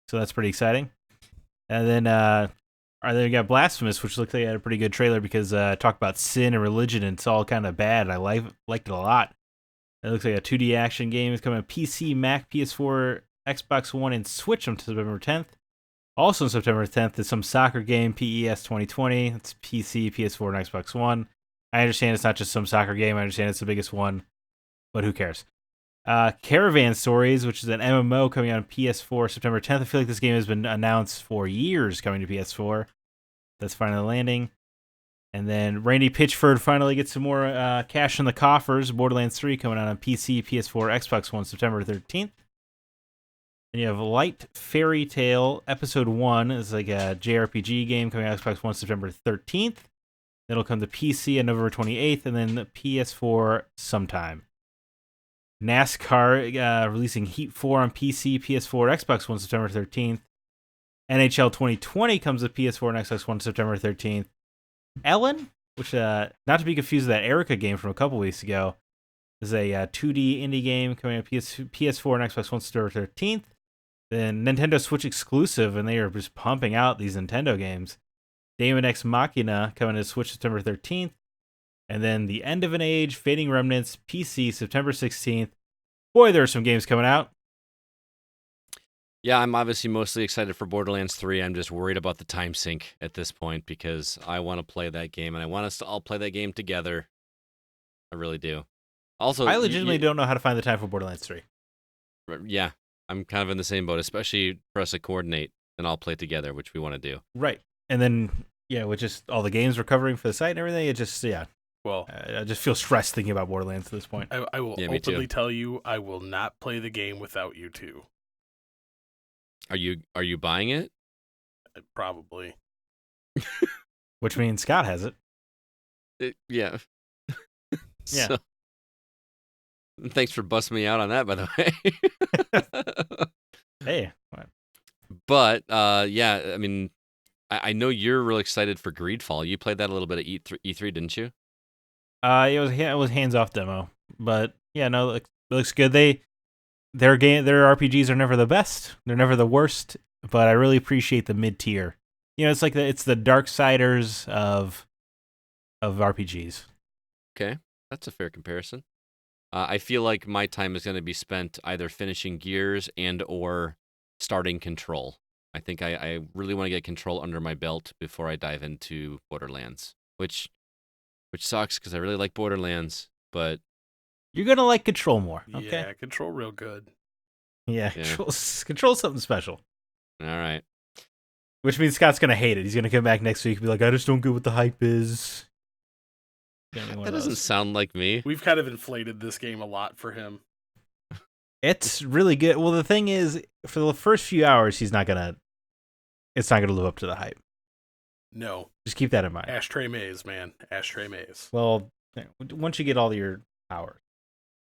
So that's pretty exciting. And then we got Blasphemous, which looks like it had a pretty good trailer because talk about sin and religion, and it's all kind of bad. I liked it a lot. It looks like a 2D action game. It's coming on PC, Mac, PS4, Xbox One, and Switch on September 10th. Also on September 10th is some soccer game, PES 2020. It's PC, PS4, and Xbox One. I understand it's not just some soccer game. I understand it's the biggest one, but who cares? Caravan Stories, which is an MMO coming out on PS4 September 10th. I feel like this game has been announced for years coming to PS4. That's finally landing. And then Randy Pitchford finally gets some more cash in the coffers. Borderlands 3 coming out on PC, PS4, Xbox One September 13th. And you have Light Fairy Tale Episode 1. It's like a JRPG game coming out on Xbox One September 13th. It'll come to PC on November 28th, and then the PS4 sometime. NASCAR releasing Heat 4 on PC, PS4, Xbox One September 13th. NHL 2020 comes to PS4 and Xbox One September 13th. Ellen, which not to be confused with that Erica game from a couple weeks ago, is a 2D indie game coming out PS4 and Xbox One September 13th. Then Nintendo Switch exclusive, and they are just pumping out these Nintendo games. Daemon X Machina coming to Switch September 13th. And then The End of an Age, Fading Remnants, PC, September 16th. Boy, there are some games coming out.
Yeah, I'm obviously mostly excited for Borderlands 3. I'm just worried about the time sink at this point because I want to play that game, and I want us to all play that game together. I really do. Also,
I legitimately don't know how to find the time for Borderlands 3.
Yeah, I'm kind of in the same boat, especially for us to coordinate and all play together, which we want to do.
Right. And then, with just all the games we're covering for the site and everything, it just,
Well,
I just feel stressed thinking about Borderlands at this point.
I will
Yeah, me too.
openly tell you, I will not play the game without you two.
Are you buying it?
Probably.
Which means Scott has it.
Yeah.
Yeah.
So, thanks for busting me out on that, by the way.
Hey. What?
But yeah, I mean, I know you're really excited for Greedfall. You played that a little bit at E3, didn't you?
It was hands-off demo. But, no, it looks good. Their RPGs are never the best. They're never the worst. But I really appreciate the mid-tier. It's like it's the Darksiders of RPGs.
Okay, that's a fair comparison. I feel like my time is going to be spent either finishing Gears and or starting Control. I think I really want to get Control under my belt before I dive into Borderlands, which sucks because I really like Borderlands, but
you're gonna like Control more. Okay.
Yeah, Control real good.
Yeah. Control's something special.
All right.
Which means Scott's gonna hate it. He's gonna come back next week and be like, I just don't get what the hype is.
That doesn't sound like me.
We've kind of inflated this game a lot for him.
It's really good. Well, the thing is, for the first few hours, it's not gonna live up to the hype.
No.
Just keep that in mind.
Ashtray Maze, man. Ashtray Maze.
Well, once you get all your hours.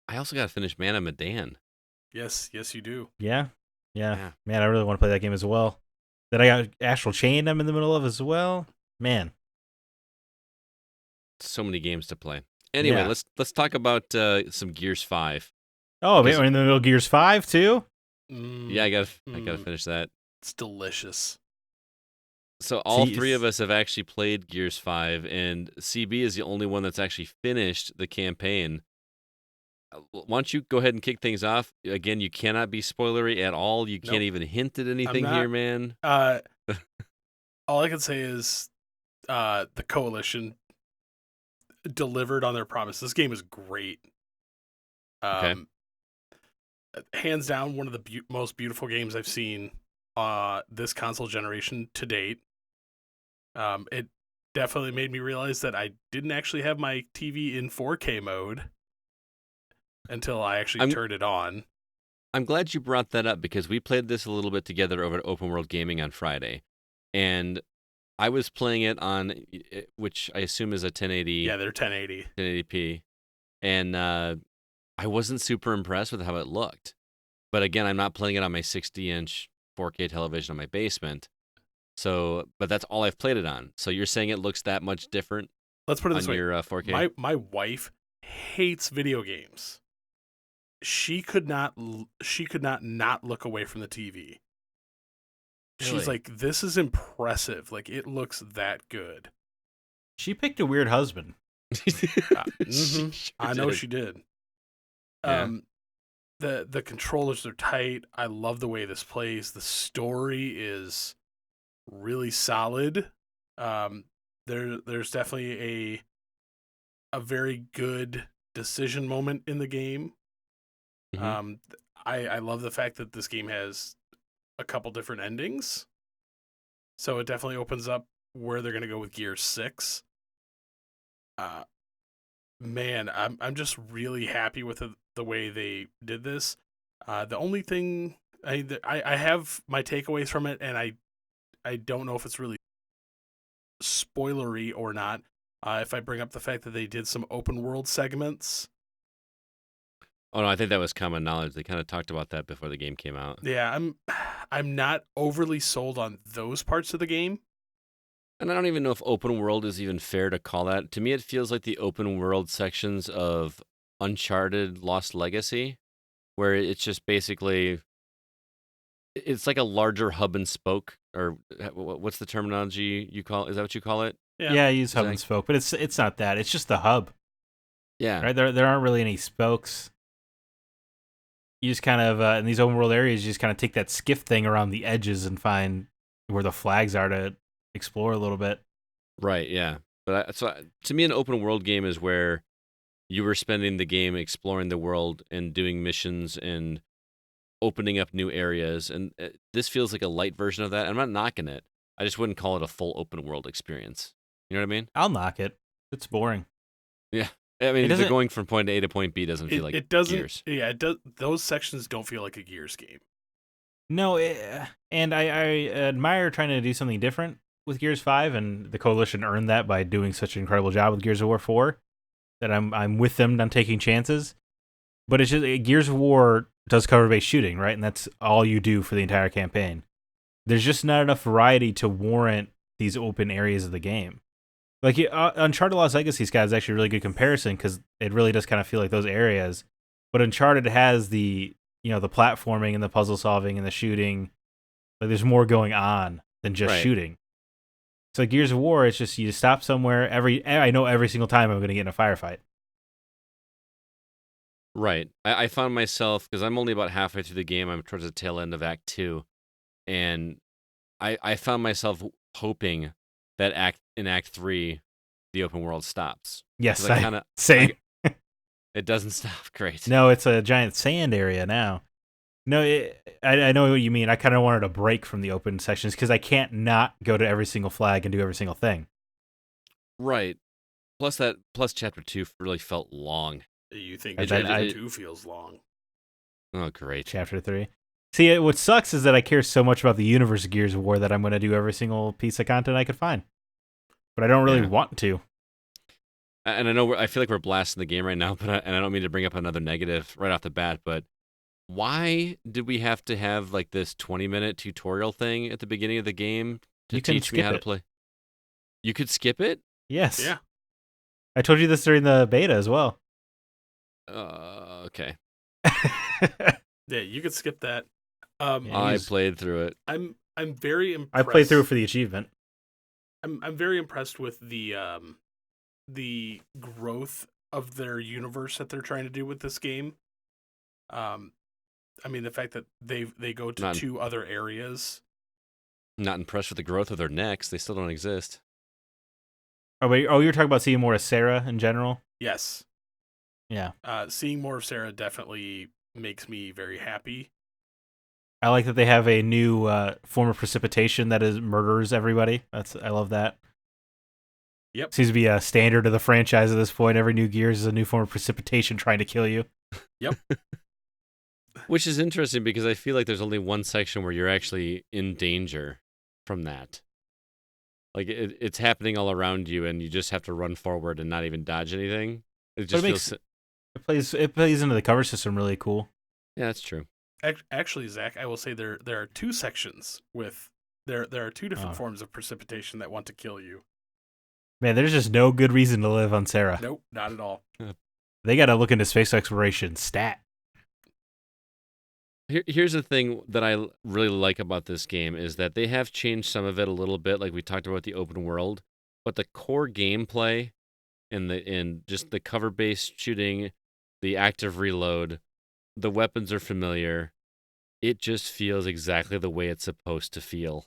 I also got to finish Man of Medan.
Yes, you do.
Yeah. Man, I really want to play that game as well. Then I got Astral Chain I'm in the middle of as well. Man.
So many games to play. Anyway, let's talk about some Gears 5.
Oh, man, we're in the middle of Gears 5 too?
Yeah, I gotta finish that.
It's delicious.
So all three of us have actually played Gears 5, and CB is the only one that's actually finished the campaign. Why don't you go ahead and kick things off? Again, you cannot be spoilery at all. You can't even hint at anything here, man.
All I can say is the Coalition delivered on their promise. This game is great.
Okay.
Hands down, one of the most beautiful games I've seen this console generation to date. It definitely made me realize that I didn't actually have my TV in 4K mode until I actually turned it on.
I'm glad you brought that up because we played this a little bit together over at Open World Gaming on Friday. And I was playing it on, which I assume is a 1080.
Yeah, they're 1080.
1080p. And I wasn't super impressed with how it looked. But again, I'm not playing it on my 60-inch 4K television in my basement. So, but that's all I've played it on. So you're saying it looks that much different?
Let's put it this way.
Your 4K?
My wife hates video games. She could not look away from the TV.
Really?
She's like, this is impressive. Like, it looks that good.
She picked a weird husband.
I know she did.
Yeah.
The controllers are tight. I love the way this plays. The story is really solid. There's definitely a very good decision moment in the game.
Mm-hmm.
I love the fact that this game has a couple different endings. So it definitely opens up where they're going to go with Gears 6. Man, I'm just really happy with the way they did this. The only thing I have my takeaways from it, and I don't know if it's really spoilery or not. If I bring up the fact that they did some open world segments.
Oh no, I think that was common knowledge. They kind of talked about that before the game came out.
Yeah, I'm not overly sold on those parts of the game.
And I don't even know if open world is even fair to call that. To me, it feels like the open world sections of Uncharted Lost Legacy, where it's just basically, it's like a larger hub and spoke, or what's the terminology you call? Is that what you call it?
Yeah, I use hub and spoke, but it's not that. It's just the hub.
Yeah.
Right. There aren't really any spokes. You just kind of in these open world areas, you just kind of take that skiff thing around the edges and find where the flags are to explore a little bit.
Right. Yeah. But so to me, an open world game is where you were spending the game exploring the world and doing missions and opening up new areas. And this feels like a light version of that. I'm not knocking it. I just wouldn't call it a full open world experience. You know what I mean?
I'll knock it. It's boring.
Yeah. I mean,
It
the going from point A to point B doesn't feel like
it doesn't.
Gears.
Yeah, it does. Those sections don't feel like a Gears game.
No, and I admire trying to do something different with Gears 5, and the Coalition earned that by doing such an incredible job with Gears of War 4. That I'm with them on taking chances. But it's just Gears of War does cover-based shooting, right? And that's all you do for the entire campaign. There's just not enough variety to warrant these open areas of the game. Like Uncharted Lost Legacy's got is actually a really good comparison because it really does kind of feel like those areas. But Uncharted has the the platforming and the puzzle solving and the shooting. Like there's more going on than just shooting. So Gears of War, it's just you stop somewhere. I know every single time I'm going to get in a firefight.
Right. I found myself, because I'm only about halfway through the game, I'm towards the tail end of Act 2, and I found myself hoping that in Act 3, the open world stops.
Yes,
same. It doesn't stop. Great.
No, it's a giant sand area now. No, I know what you mean. I kind of wanted a break from the open sections because I can't not go to every single flag and do every single thing.
Right. Plus Chapter 2 really felt long.
You think Chapter 2 feels long?
Oh, great.
Chapter 3. See, what sucks is that I care so much about the universe of Gears of War that I'm going to do every single piece of content I could find. But I don't really want to.
And I feel like we're blasting the game right now, and I don't mean to bring up another negative right off the bat, but why did we have to have like this 20-minute tutorial thing at the beginning of the game to teach me how to play? You could skip it?
Yes.
Yeah.
I told you this during the beta as well.
Okay.
Yeah, you could skip that.
I played through it.
I'm very impressed.
I played through it for the achievement.
I'm very impressed with the growth of their universe that they're trying to do with this game. I mean, the fact that they go to 2 other areas.
Not impressed with the growth of their necks. They still don't exist.
You're talking about seeing more of Sarah in general?
Yes.
Yeah.
Seeing more of Sarah definitely makes me very happy.
I like that they have a new form of precipitation that murders everybody. I love that.
Yep.
Seems to be a standard of the franchise at this point. Every new Gears is a new form of precipitation trying to kill you.
Yep.
Which is interesting because I feel like there's only one section where you're actually in danger from that. Like it's happening all around you, and you just have to run forward and not even dodge anything. It just
it plays into the cover system really cool.
Yeah, that's true.
Actually, Zach, I will say there are 2 sections with there are 2 different forms of precipitation that want to kill you.
Man, there's just no good reason to live on Sarah.
Nope, not at all.
They got to look into space exploration stat.
Here's the thing that I really like about this game is that they have changed some of it a little bit, like we talked about the open world, but the core gameplay and just the cover-based shooting, the active reload, the weapons are familiar. It just feels exactly the way it's supposed to feel,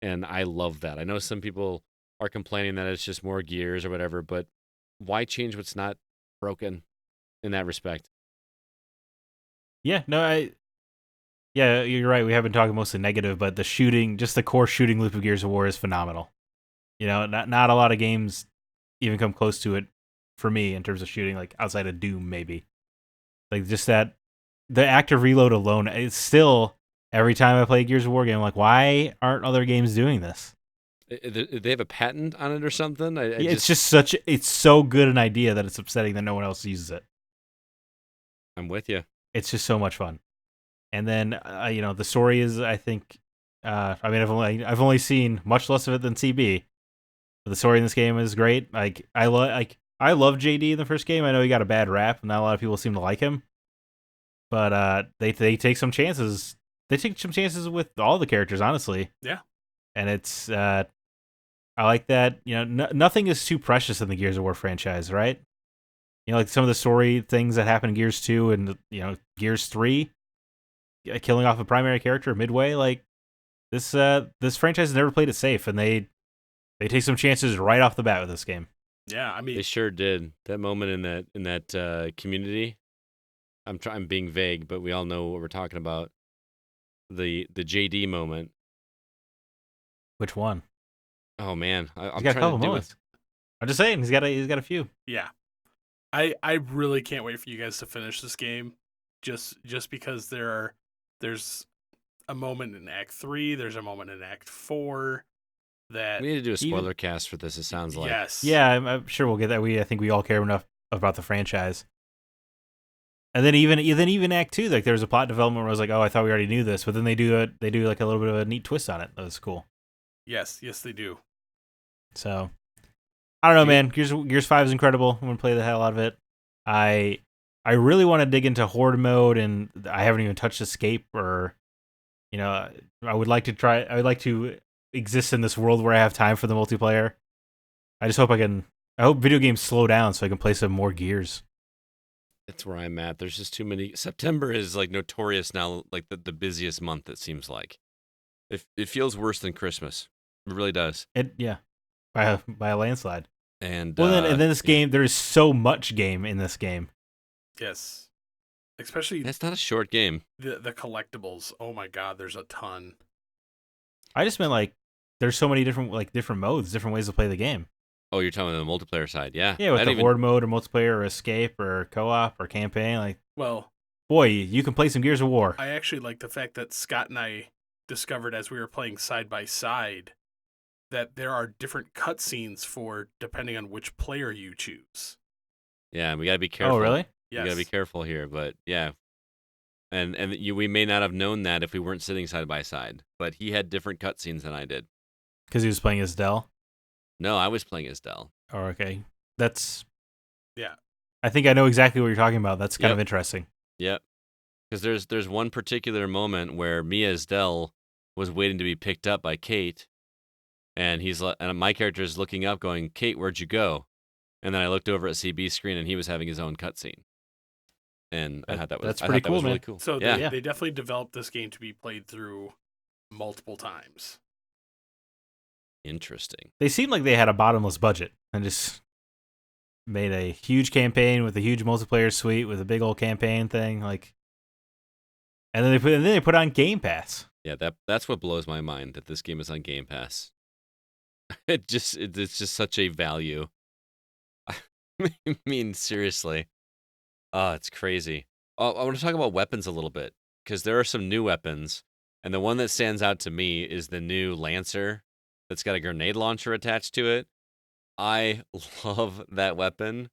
and I love that. I know some people are complaining that it's just more Gears or whatever, but why change what's not broken in that respect?
Yeah, yeah, you're right. We have been talking mostly negative, but the shooting, just the core shooting loop of Gears of War is phenomenal. Not a lot of games even come close to it for me in terms of shooting, like outside of Doom, maybe. Like just that, the active reload alone, it's still, every time I play a Gears of War game, I'm like, why aren't other games doing this?
They have a patent on it or something?
It's so good an idea that it's upsetting that no one else uses it.
I'm with you.
It's just so much fun. And then, the story is, I think, I've only seen much less of it than CB. But the story in this game is great. I love JD in the first game. I know he got a bad rap, and not a lot of people seem to like him. But they take some chances. They take some chances with all the characters, honestly.
Yeah.
And it's, I like that. Nothing is too precious in the Gears of War franchise, right? Like some of the story things that happen in Gears 2 and Gears 3. Killing off a primary character midway, like this franchise has never played it safe, and they take some chances right off the bat with this game.
Yeah, I
They
mean,
sure did. That moment in that community. I'm being vague, but we all know what we're talking about. The JD moment.
Which one?
Oh man,
He's
I'm
got a
trying to
couple
do it.
moments. I'm just saying, he's got a few.
yeah. I really can't wait for you guys to finish this game. Just because there's a moment in Act 3, there's a moment in Act 4 that
We need to do a
Even-
spoiler cast for this. It sounds like.
yes.
Yeah, I'm sure we'll get that. I think we all care enough about the franchise. And then even Act 2, like there was a plot development where I was like, oh, I thought we already knew this, but then they do like a little bit of a neat twist on it. That was cool.
Yes, they do.
So I don't know, man. Gears 5 is incredible. I'm gonna play the hell out of it. I really want to dig into horde mode, and I haven't even touched escape, or I would like to try. I would like to exist in this world where I have time for the multiplayer. I just hope I can. I hope video games slow down so I can play some more Gears.
That's where I'm at. There's just too many. September is like notorious now, like the busiest month. It seems like it feels worse than Christmas. It really does.
By a landslide.
And
And then this game, there is so much game in this game.
Yes. Especially
It's not a short game.
the collectibles. Oh my god, there's a ton.
I just meant like there's so many different modes, different ways to play the game.
Oh, you're talking about the multiplayer side, yeah.
Yeah, with the horde mode or multiplayer or escape or co-op or campaign. Like,
Well,
boy, you can play some Gears of War.
I actually like the fact that Scott and I discovered as we were playing side by side that there are different cutscenes for depending on which player you choose.
Yeah, we gotta be careful.
Oh, really?
Yes.
We gotta be careful here, but yeah. And we may not have known that if we weren't sitting side by side. But he had different cutscenes than I did.
Because he was playing as Dell.
No, I was playing as Dell.
Oh, okay. That's.
Yeah.
I think I know exactly what you're talking about. That's kind of interesting.
Yep. Because there's one particular moment where me as Dell was waiting to be picked up by Kate, and my character is looking up, going, "Kate, where'd you go?" And then I looked over at CB's screen, and he was having his own cutscene. And I thought that was
pretty cool,
really
man.
cool.
So
yeah.
they definitely developed this game to be played through multiple times.
Interesting.
They seemed like they had a bottomless budget and just made a huge campaign with a huge multiplayer suite with a big old campaign thing, like. And then they put on Game Pass.
Yeah, that's what blows my mind, that this game is on Game Pass. It's just such a value. I mean, seriously. Oh, it's crazy. Oh, I want to talk about weapons a little bit, because there are some new weapons, and the one that stands out to me is the new Lancer that's got a grenade launcher attached to it. I love that weapon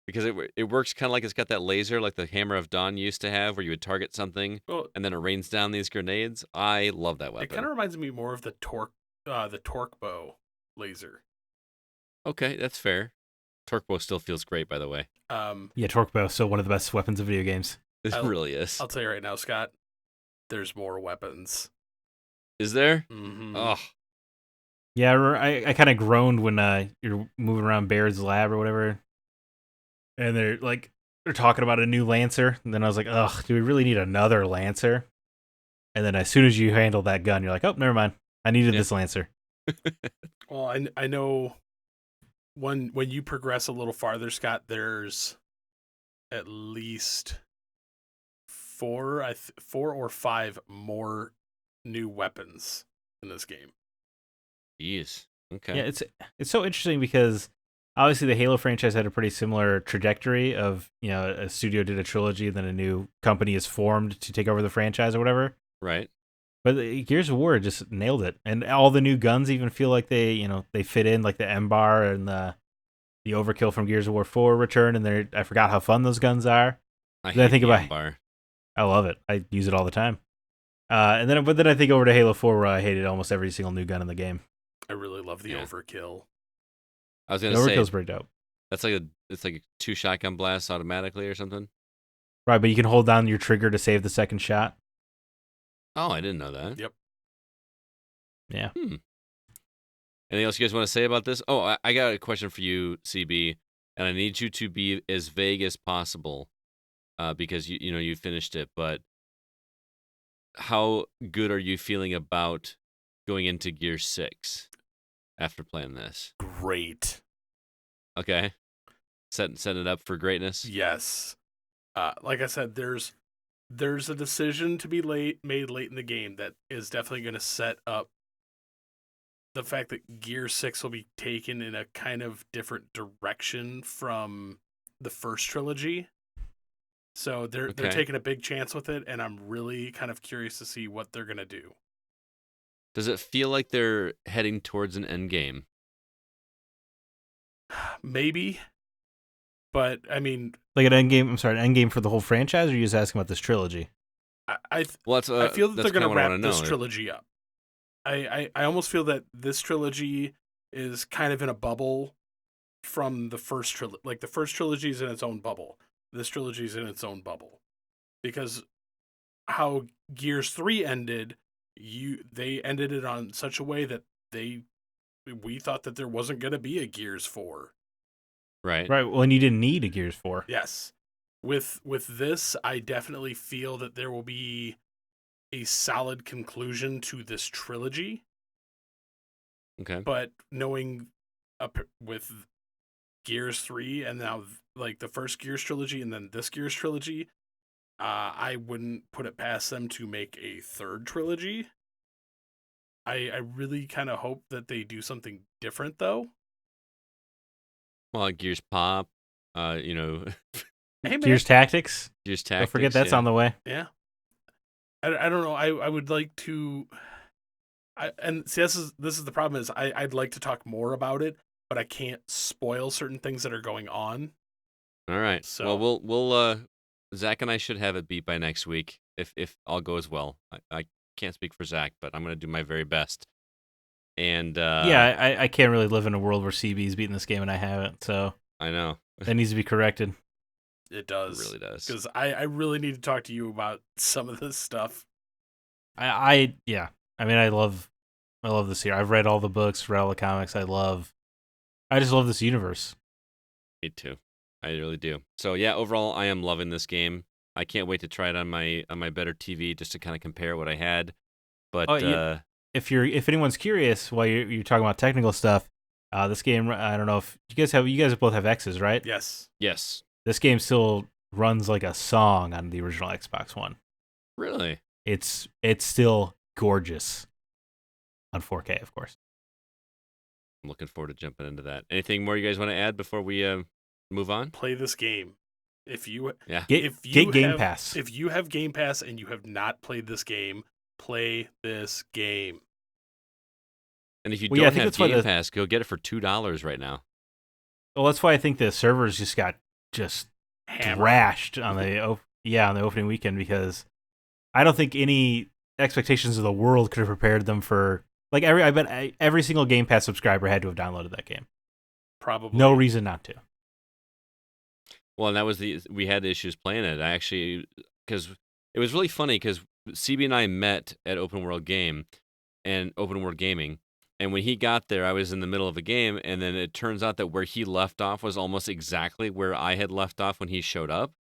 because it works kind of like it's got that laser like the Hammer of Dawn used to have, where you would target something and then it rains down these grenades. I love that weapon.
It kind of reminds me more of the torque bow laser.
Okay, that's fair. Torque bow still feels great, by the way.
Yeah, Torque Bow is still one of the best weapons of video games.
It really is.
I'll tell you right now, Scott, there's more weapons.
Is there?
Mm-hmm.
Oh,
Yeah, I kind of groaned when you're moving around Baird's lab or whatever, and they're talking about a new Lancer, and then I was like, ugh, do we really need another Lancer? And then as soon as you handle that gun, you're like, oh, never mind, I needed this Lancer.
Well, I know when you progress a little farther, Scott, there's at least four or five more new weapons in this game.
jeez. Okay.
Yeah, it's so interesting because obviously the Halo franchise had a pretty similar trajectory of, a studio did a trilogy, then a new company is formed to take over the franchise or whatever.
Right.
But Gears of War just nailed it, and all the new guns even feel like they fit in, like the M-Bar and the Overkill from Gears of War 4 return, and I forgot how fun those guns are.
I
Then I
hate
think
the
about-
M-Bar.
I love it. I use it all the time. But then I think over to Halo 4, where I hated almost every single new gun in the game.
I really love the Overkill.
I was
The
gonna say
Overkill's pretty dope.
it's like a 2 shotgun blasts automatically or something.
Right, but you can hold down your trigger to save the second shot.
Oh, I didn't know that.
Yep.
Yeah.
Anything else you guys want to say about this? Oh, I got a question for you, CB, and I need you to be as vague as possible, because you finished it. But how good are you feeling about going into Gear 6 after playing this?
Great.
Okay. Setting it up for greatness.
Yes. Like I said, there's a decision to be made late in the game that is definitely going to set up the fact that Gear 6 will be taken in a kind of different direction from the first trilogy. So they're taking a big chance with it, and I'm really kind of curious to see what they're going to do.
Does it feel like they're heading towards an end game?
Maybe. But, I mean...
Like an end game, an end game for the whole franchise, or are you just asking about this trilogy?
I feel that they're going to wrap this trilogy up. I almost feel that this trilogy is kind of in a bubble from the first trilogy. Like, the first trilogy is in its own bubble. This trilogy is in its own bubble. Because how Gears 3 ended, they ended it on such a way that we thought that there wasn't going to be a Gears 4.
Right.
Right. Well, and you didn't need a Gears 4.
Yes. With this, I definitely feel that there will be a solid conclusion to this trilogy.
Okay.
But knowing with Gears 3 and now like the first Gears trilogy and then this Gears trilogy, I wouldn't put it past them to make a third trilogy. I really kind of hope that they do something different though.
Well, Gears Pop,
Hey,
Gears Tactics.
Gears Tactics.
Don't forget that's on the way.
Yeah. I don't know. I would like to. And see, this is the problem is I'd like to talk more about it, but I can't spoil certain things that are going on.
All right.
So
well, we'll Zach and I should have it beat by next week if all goes well. I can't speak for Zach, but I'm gonna do my very best. And
yeah, I can't really live in a world where CB's beating this game and I haven't, so
I know
that needs to be corrected.
it does.
It really does.
Because I really need to talk to you about some of this stuff.
I mean, I love this here. I've read all the books, read all the comics. I just love this universe.
Me too. I really do. So yeah, overall, I am loving this game. I can't wait to try it on my better TV just to kind of compare what I had. But
yeah. If anyone's curious, while you're talking about technical stuff, this game, I don't know if you guys both have X's, right?
Yes.
Yes.
This game still runs like a song on the original Xbox One.
Really?
It's still gorgeous on 4K, of course.
I'm looking forward to jumping into that. Anything more you guys want to add before we move on?
Play this game. If you
get Game Pass.
If you have Game Pass and you have not played this game, play this game.
And if you don't have Game Pass, go get it for $2 right now.
Well, that's why I think the servers just got thrashed on the opening weekend, because I don't think any expectations of the world could have prepared them for I bet every single Game Pass subscriber had to have downloaded that game.
Probably.
No reason not to.
Well, and that was we had issues playing it. Because it was really funny because CB and I met at Open World Gaming, and when he got there, I was in the middle of a game, and then it turns out that where he left off was almost exactly where I had left off when he showed up.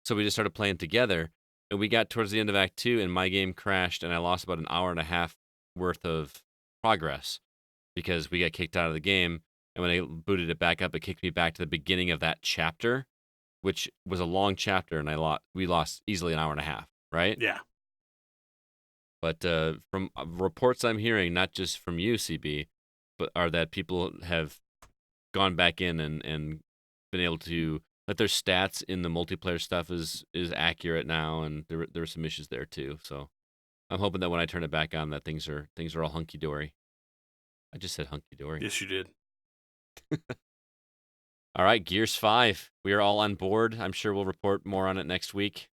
So we just started playing together, and we got towards the end of Act 2, and my game crashed, and I lost about an hour and a half worth of progress because we got kicked out of the game, and when I booted it back up, it kicked me back to the beginning of that chapter, which was a long chapter, and we lost easily an hour and a half, right?
Yeah.
But from reports I'm hearing, not just from you, CB, but are that people have gone back in and been able to that their stats in the multiplayer stuff is accurate now, and there were some issues there too. So I'm hoping that when I turn it back on, that things are all hunky dory. I just said hunky dory.
Yes, you did.
All right, Gears 5. We are all on board. I'm sure we'll report more on it next week.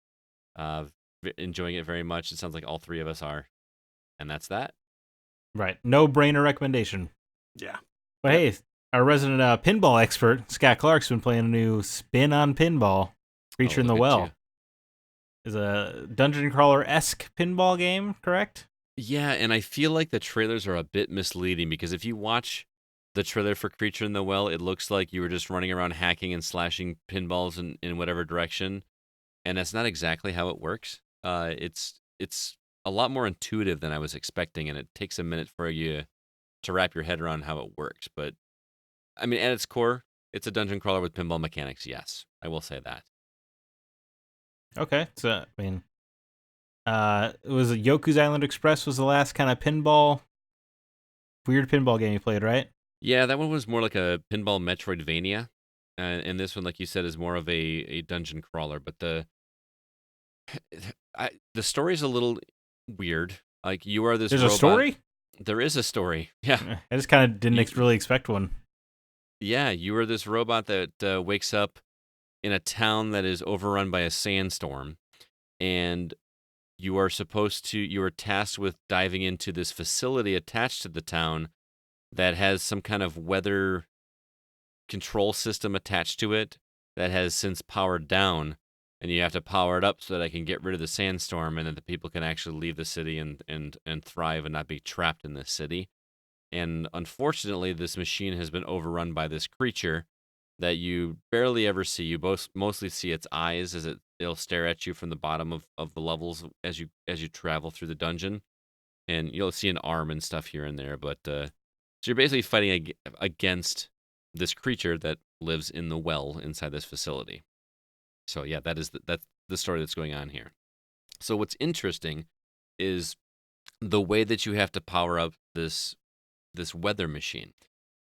Enjoying it very much. It sounds like all three of us are. And that's that.
Right. No-brainer recommendation.
Yeah.
But hey, our resident pinball expert, Scott Clark's been playing a new spin on pinball, Creature in the Well. Is a dungeon crawler-esque pinball game, correct?
Yeah, and I feel like the trailers are a bit misleading because if you watch the trailer for Creature in the Well, it looks like you were just running around hacking and slashing pinballs in whatever direction, and that's not exactly how it works. It's a lot more intuitive than I was expecting, and it takes a minute for you to wrap your head around how it works. But I mean, at its core, It's a dungeon crawler with pinball mechanics, yes. I will say that.
Okay, so I mean, it was Yoku's Island Express was the last kind of weird pinball game you played, right?
Yeah, that one was more like a pinball Metroidvania. And this one, like you said, is more of a dungeon crawler. But the story's a little weird. Like, you are this
There's
robot.
a story?
There is a story. Yeah.
I just kind of didn't really expect one.
Yeah, you are this robot that wakes up in a town that is overrun by a sandstorm. And you are tasked with diving into this facility attached to the town that has some kind of weather control system attached to it that has since powered down, and you have to power it up so that I can get rid of the sandstorm and that the people can actually leave the city and thrive and not be trapped in this city. And unfortunately, this machine has been overrun by this creature that you barely ever see. You mostly see its eyes as it'll stare at you from the bottom of the levels as you travel through the dungeon, and you'll see an arm and stuff here and there. But so you're basically fighting against this creature that lives in the well inside this facility. So yeah, that's the story that's going on here. So what's interesting is the way that you have to power up this weather machine.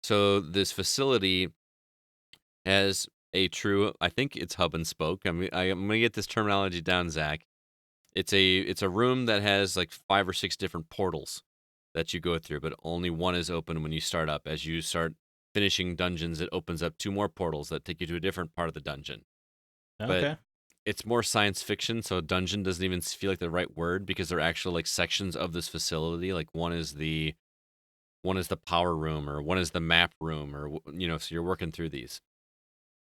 So this facility has a true, I think it's hub and spoke. I'm gonna get this terminology down, Zach. It's a room that has like 5 or 6 different portals that you go through, but only one is open when you start up. As you start finishing dungeons, it opens up 2 more portals that take you to a different part of the dungeon.
Okay.
But it's more science fiction, so dungeon doesn't even feel like the right word because they're actual like sections of this facility. Like one is the power room, or one is the map room, or so you're working through these.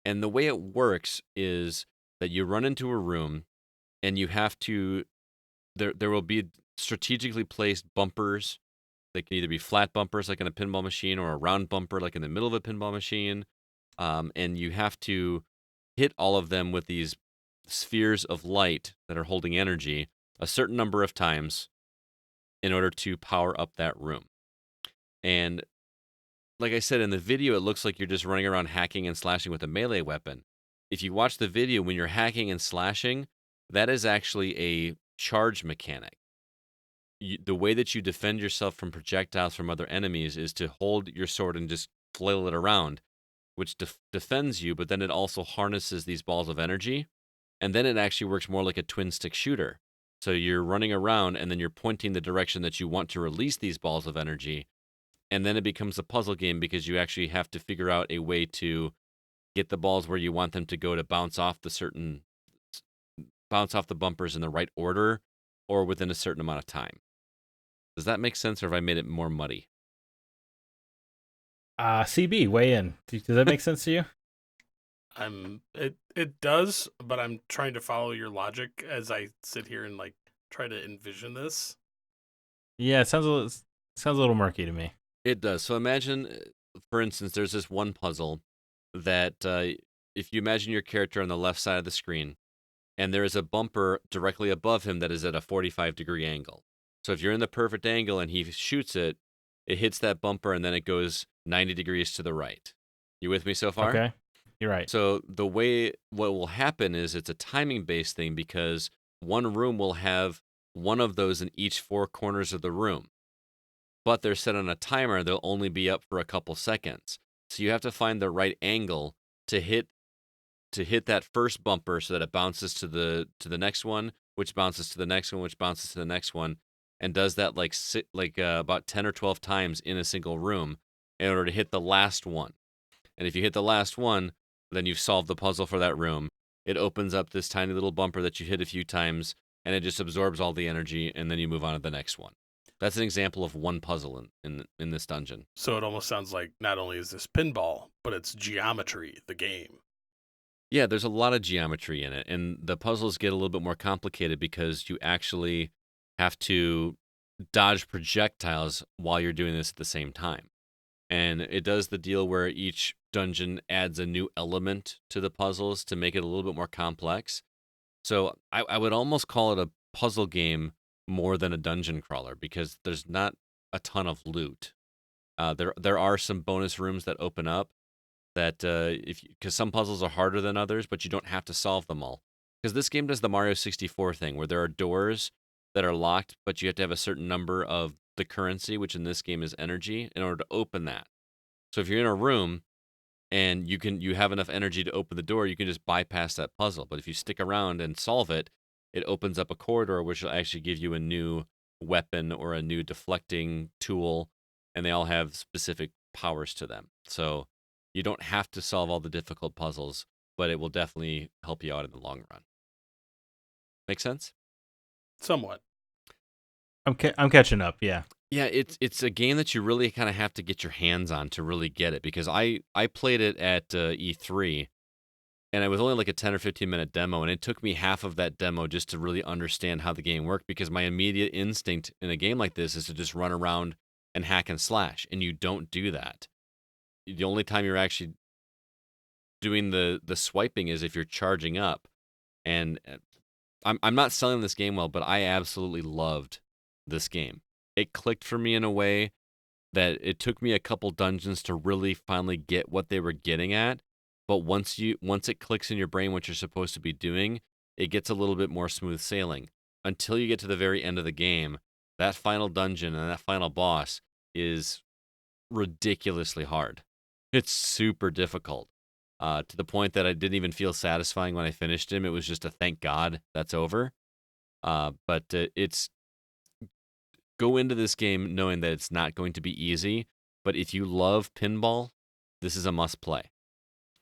And the way it works is that you run into a room and you have to there will be strategically placed bumpers. They can either be flat bumpers like in a pinball machine, or a round bumper like in the middle of a pinball machine. And you have to hit all of them with these spheres of light that are holding energy a certain number of times in order to power up that room. And like I said, in the video, it looks like you're just running around hacking and slashing with a melee weapon. If you watch the video, when you're hacking and slashing, that is actually a charge mechanic. The way that you defend yourself from projectiles from other enemies is to hold your sword and just flail it around, which defends you, but then it also harnesses these balls of energy, and then it actually works more like a twin-stick shooter. So you're running around, and then you're pointing the direction that you want to release these balls of energy, and then it becomes a puzzle game because you actually have to figure out a way to get the balls where you want them to go to bounce off the bumpers in the right order or within a certain amount of time. Does that make sense, or have I made it more muddy?
CB, weigh in. Does that make sense to you?
It does, but I'm trying to follow your logic as I sit here and like try to envision this.
Yeah, it sounds a little murky to me.
It does. So imagine, for instance, there's this one puzzle that if you imagine your character on the left side of the screen, and there is a bumper directly above him that is at a 45-degree angle. So if you're in the perfect angle and he shoots it, it hits that bumper and then it goes 90 degrees to the right. You with me so far?
Okay, you're right.
So what will happen is it's a timing-based thing because one room will have one of those in each 4 corners of the room. But they're set on a timer, they'll only be up for a couple seconds. So you have to find the right angle to hit that first bumper so that it bounces to the next one, which bounces to the next one, which bounces to the next one, and does that about 10 or 12 times in a single room in order to hit the last one. And if you hit the last one, then you've solved the puzzle for that room. It opens up this tiny little bumper that you hit a few times, and it just absorbs all the energy, and then you move on to the next one. That's an example of one puzzle in this dungeon.
So it almost sounds like not only is this pinball, but it's geometry, the game.
Yeah, there's a lot of geometry in it, and the puzzles get a little bit more complicated because you actually have to dodge projectiles while you're doing this at the same time. And it does the deal where each dungeon adds a new element to the puzzles to make it a little bit more complex. So I would almost call it a puzzle game more than a dungeon crawler because there's not a ton of loot. There are some bonus rooms that open up, that because some puzzles are harder than others, but you don't have to solve them all. Because this game does the Mario 64 thing, where there are doors that are locked, but you have to have a certain number of the currency, which in this game is energy, in order to open that. So if you're in a room and you have enough energy to open the door, you can just bypass that puzzle. But if you stick around and solve it, it opens up a corridor, which will actually give you a new weapon or a new deflecting tool, and they all have specific powers to them. So you don't have to solve all the difficult puzzles, but it will definitely help you out in the long run. Make sense?
Somewhat.
I'm catching up. Yeah.
Yeah, it's a game that you really kind of have to get your hands on to really get it, because I played it at E3, and it was only like a 10 or 15 minute demo, and it took me half of that demo just to really understand how the game worked, because my immediate instinct in a game like this is to just run around and hack and slash, and you don't do that. The only time you're actually doing the swiping is if you're charging up, and I'm not selling this game well, but I absolutely loved this game. It clicked for me in a way that it took me a couple dungeons to really finally get what they were getting at. But once it clicks in your brain what you're supposed to be doing, it gets a little bit more smooth sailing. Until you get to the very end of the game, that final dungeon and that final boss is ridiculously hard. It's super difficult, to the point that I didn't even feel satisfying when I finished him. It was just a thank God that's over. But it's go into this game knowing that it's not going to be easy. But if you love pinball, this is a must play.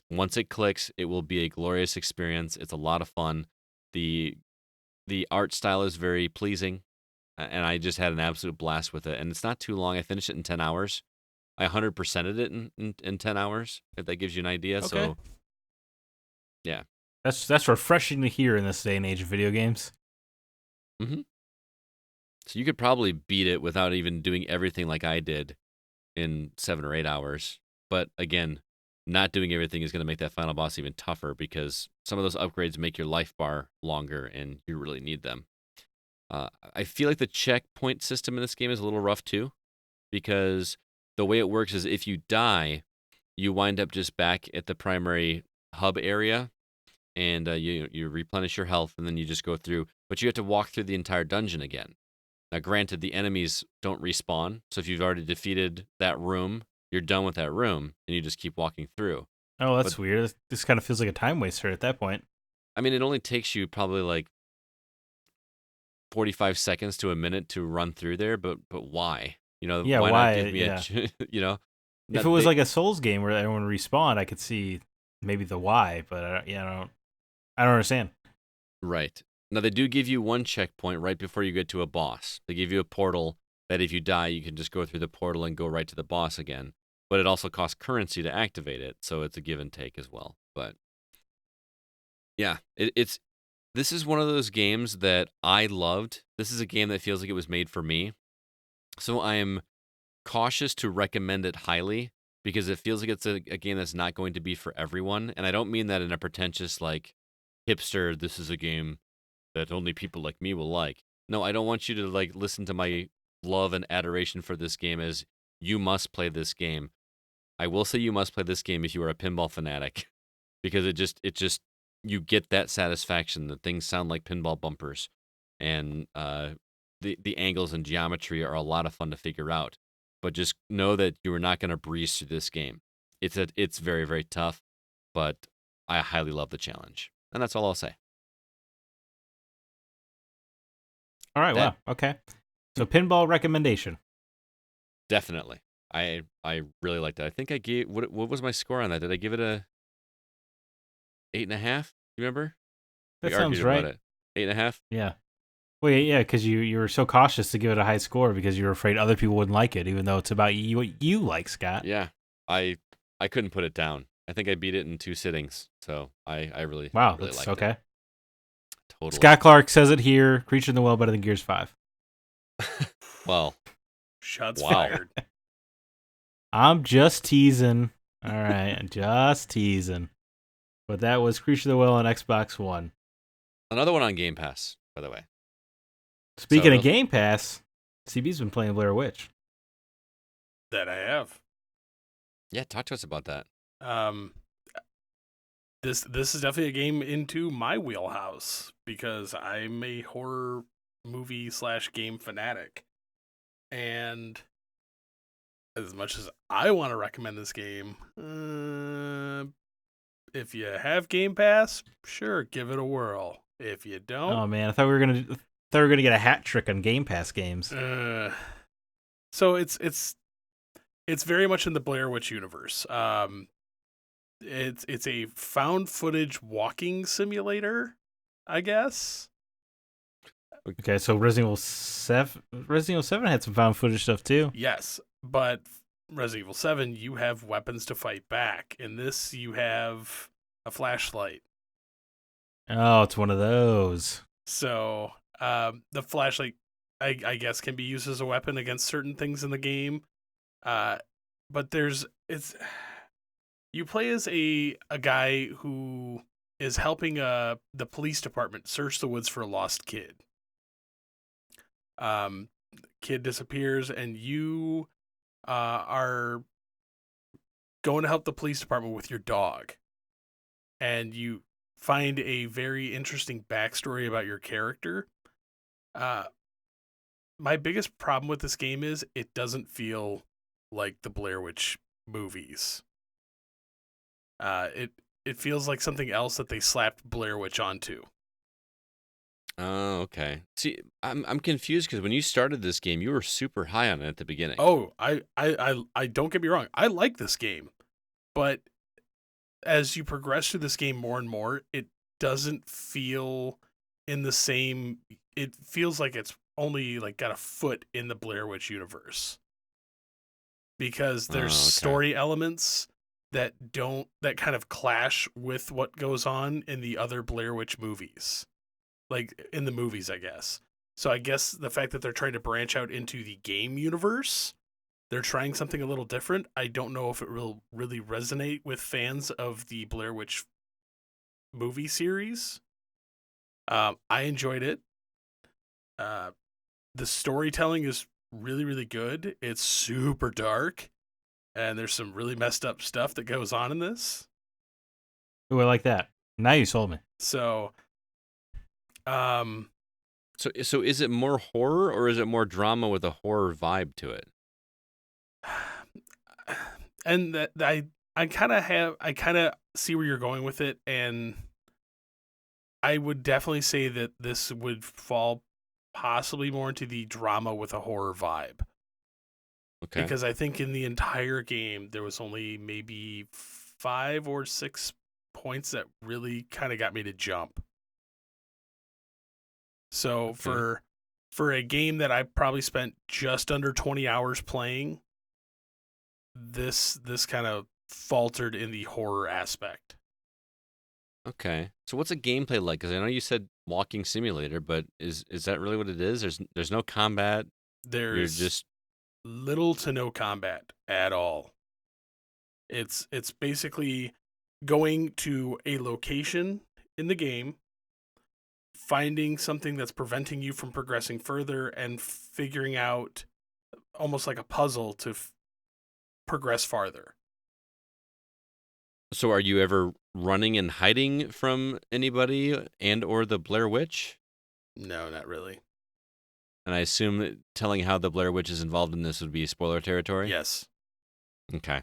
Once it clicks, it will be a glorious experience. It's a lot of fun. The art style is very pleasing, and I just had an absolute blast with it. And it's not too long. I finished it in 10 hours. I 100%ed it in 10 hours, if that gives you an idea.
Okay.
So, yeah.
That's refreshing to hear in this day and age of video games.
Mm-hmm. So you could probably beat it without even doing everything like I did in 7 or 8 hours. But again, not doing everything is going to make that final boss even tougher, because some of those upgrades make your life bar longer, and you really need them. I feel like the checkpoint system in this game is a little rough too, because the way it works is if you die, you wind up just back at the primary hub area, and you replenish your health, and then you just go through. But you have to walk through the entire dungeon again. Now, granted, the enemies don't respawn, so if you've already defeated that room, you're done with that room, and you just keep walking through.
Oh, that's weird. This kind of feels like a time waster at that point.
I mean, it only takes you probably like 45 seconds to a minute to run through there, but why?
Yeah,
why
why?
not give me
If it was like a Souls game where everyone respawned, I could see maybe the why, but I don't understand.
Right. Now, they do give you one checkpoint right before you get to a boss. They give you a portal that if you die, you can just go through the portal and go right to the boss again. But it also costs currency to activate it, so it's a give and take as well. But yeah, this is one of those games that I loved. This is a game that feels like it was made for me. So I am cautious to recommend it highly, because it feels like it's a game that's not going to be for everyone. And I don't mean that in a pretentious, like, hipster, this is a game that only people like me will like. No, I don't want you to like listen to my love and adoration for this game as you must play this game. I will say you must play this game if you are a pinball fanatic, because it just you get that satisfaction that things sound like pinball bumpers, and the angles and geometry are a lot of fun to figure out. But just know that you are not going to breeze through this game. It's very, very tough, but I highly love the challenge, and that's all I'll say.
All right, wow, okay. So pinball recommendation.
Definitely. I really liked it. I think I gave what was my score on that? Did I give it a 8.5? You remember?
That
We
sounds
argued
right.
about it. 8.5?
Yeah. Well, yeah, because you were so cautious to give it a high score because you were afraid other people wouldn't like it, even though it's about you, what you like, Scott.
Yeah. I couldn't put it down. I think I beat it in 2 sittings. So I really
Wow,
really
that's
liked
okay.
it. Totally.
Scott Clark says it here. Creature in the Well better than Gears 5.
Well,
Shots
wow.
fired.
I'm just teasing. All right, I'm just teasing. But that was Creature of the Well on Xbox One.
Another one on Game Pass, by the way.
Speaking
So
of Game Pass, CB's been playing Blair Witch.
That I have.
Yeah, talk to us about that.
This is definitely a game into my wheelhouse because I'm a horror movie / game fanatic. And as much as I want to recommend this game, if you have Game Pass, sure, give it a whirl. If you don't,
Oh man, I thought we were gonna get a hat trick on Game Pass games.
so it's very much in the Blair Witch universe. It's a found footage walking simulator, I guess.
Okay, so Resident Evil 7 had some found footage stuff too.
Yes, but Resident Evil 7, you have weapons to fight back. In this, you have a flashlight.
Oh, it's one of those.
So the flashlight, I guess, can be used as a weapon against certain things in the game. But you play as a guy who is helping the police department search the woods for a lost kid. Kid disappears, and you are going to help the police department with your dog. And you find a very interesting backstory about your character. My biggest problem with this game is it doesn't feel like the Blair Witch movies. It feels like something else that they slapped Blair Witch onto.
Oh, okay. See, I'm confused because when you started this game, you were super high on it at the beginning.
Oh, I don't get me wrong. I like this game, but as you progress through this game more and more, it doesn't feel in the same. It feels like it's only like got a foot in the Blair Witch universe because there's story elements that kind of clash with what goes on in the other Blair Witch movies, like in the movies, I guess. So I guess the fact that they're trying to branch out into the game universe, they're trying something a little different. I don't know if it will really resonate with fans of the Blair Witch movie series. I enjoyed it. The storytelling is really, really good. It's super dark, and there's some really messed up stuff that goes on in this.
Ooh, I like that. Now you sold me.
So,
So is it more horror or is it more drama with a horror vibe to it?
and that I kind of see where you're going with it, and I would definitely say that this would fall possibly more into the drama with a horror vibe.
Okay.
Because I think in the entire game there was only maybe 5 or 6 points that really kind of got me to jump. So
Okay.
for a game that I probably spent just under 20 hours playing, this kind of faltered in the horror aspect.
Okay. So what's a gameplay like? Because I know you said walking simulator, but is that really what it is? There's no combat. You're
There's
just
little to no combat at all. It's basically going to a location in the game, finding something that's preventing you from progressing further, and figuring out almost like a puzzle to progress farther.
So are you ever running and hiding from anybody and or the Blair Witch?
No, not really.
And I assume that telling how the Blair Witch is involved in this would be spoiler territory?
Yes.
Okay.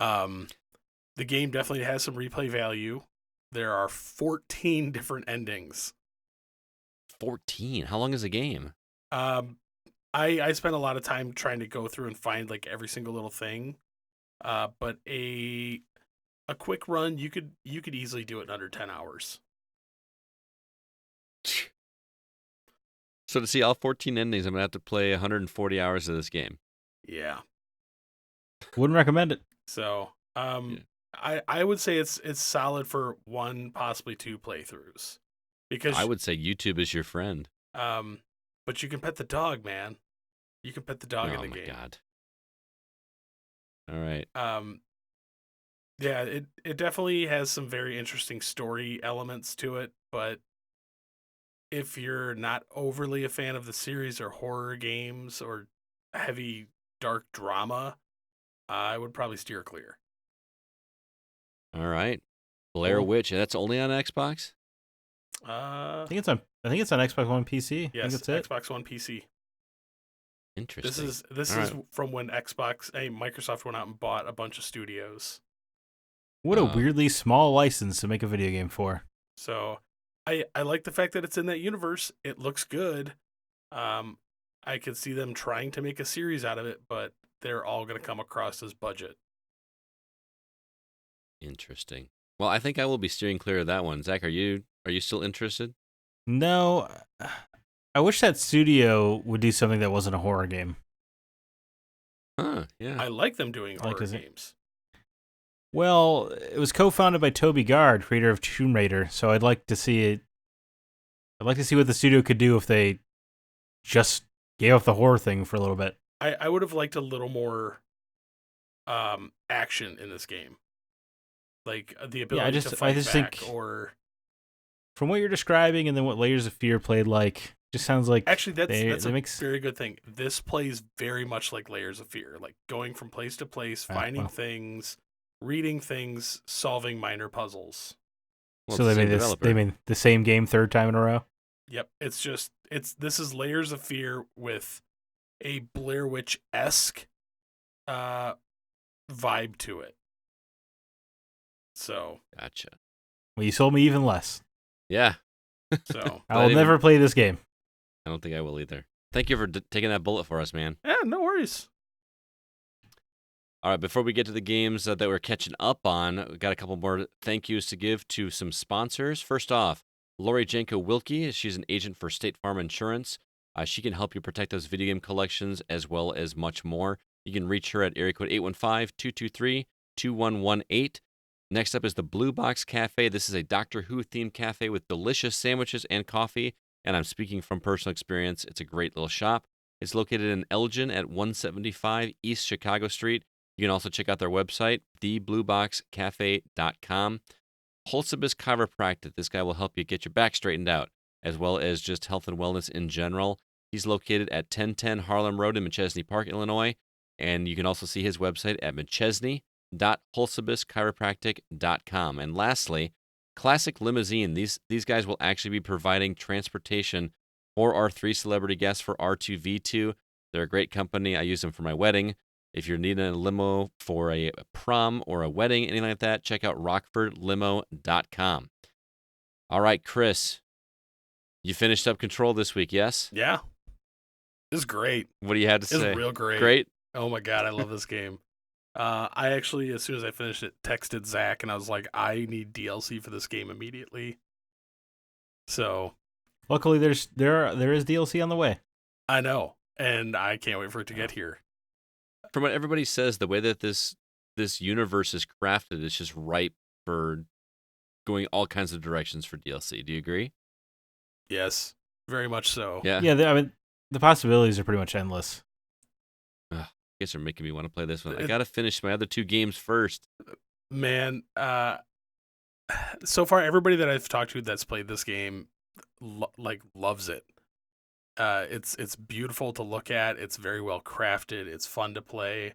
The game definitely has some replay value. There are 14 different endings.
14. How long is a game?
I spent a lot of time trying to go through and find like every single little thing. But a quick run, you could easily do it in under 10 hours.
So to see all 14 endings, I'm going to have to play 140 hours of this game.
Yeah.
Wouldn't recommend it.
So,
Yeah.
I would say it's solid for 1, possibly 2 playthroughs. Because
I would say YouTube is your friend.
but you can pet the dog, man. You can pet the dog in the game.
Oh my god. All right.
Yeah, it definitely has some very interesting story elements to it, but if you're not overly a fan of the series or horror games or heavy dark drama, I would probably steer clear.
All right. Blair
Cool.
Witch. That's only on Xbox?
I think it's on Xbox One PC.
Yes,
I think that's it.
Xbox One PC.
Interesting.
This
All
is
right.
from when Microsoft went out and bought a bunch of studios.
What a weirdly small license to make a video game for.
So I like the fact that it's in that universe. It looks good. I could see them trying to make a series out of it, but they're all going to come across as budget.
Interesting. Well, I think I will be steering clear of that one. Zach, are you still interested?
No, I wish that studio would do something that wasn't a horror game.
Huh, yeah.
I like them doing horror games.
Well, it was co-founded by Toby Gard, creator of Tomb Raider, so I'd like to see it. I'd like to see what the studio could do if they just gave up the horror thing for a little bit.
I would have liked a little more action in this game. Like the ability to fight back, or
from what you're describing and then what Layers of Fear played like, just sounds like
actually that's a very good thing. This plays very much like Layers of Fear, like going from place to place, finding things, reading things, solving minor puzzles.
Well, so they made the same game third time in a row.
Yep, this is Layers of Fear with a Blair Witch-esque vibe to it. So
gotcha.
Well, you sold me even less.
Yeah.
So
I will never play this game.
I don't think I will either. Thank you for taking that bullet for us, man.
Yeah, no worries.
All right, before we get to the games that we're catching up on, we got a couple more thank yous to give to some sponsors. First off, Lori Janko Wilkie. She's an agent for State Farm Insurance. She can help you protect those video game collections as well as much more. You can reach her at area code 815-223-2118. Next up is the Blue Box Cafe. This is a Doctor Who themed cafe with delicious sandwiches and coffee, and I'm speaking from personal experience. It's a great little shop. It's located in Elgin at 175 East Chicago Street. You can also check out their website, theblueboxcafe.com. Holsibus Chiropractic. This guy will help you get your back straightened out, as well as just health and wellness in general. He's located at 1010 Harlem Road in Machesney Park, Illinois, and you can also see his website at machesney.holsibuschiropractic.com. And lastly, Classic Limousine. These guys will actually be providing transportation for our 3 celebrity guests for R2V2. They're a great company. I use them for my wedding. If you're needing a limo for a prom or a wedding, anything like that, check out rockfordlimo.com. All right, Chris, you finished up Control this week, yes?
Yeah. It was great.
What do you have to say?
It was real great.
Great?
Oh my God, I love this game. I actually, as soon as I finished it, texted Zack and I was like, I need DLC for this game immediately. So,
luckily, there is DLC on the way.
I know, and I can't wait for it to get here.
From what everybody says, the way that this universe is crafted is just ripe for going all kinds of directions for DLC. Do you agree?
Yes, very much so.
Yeah.
Yeah, I mean, the possibilities are pretty much endless.
I guess they're making me want to play this one. I got to finish my other 2 games first.
Man, so far, everybody that I've talked to that's played this game, loves it. It's beautiful to look at. It's very well crafted. It's fun to play.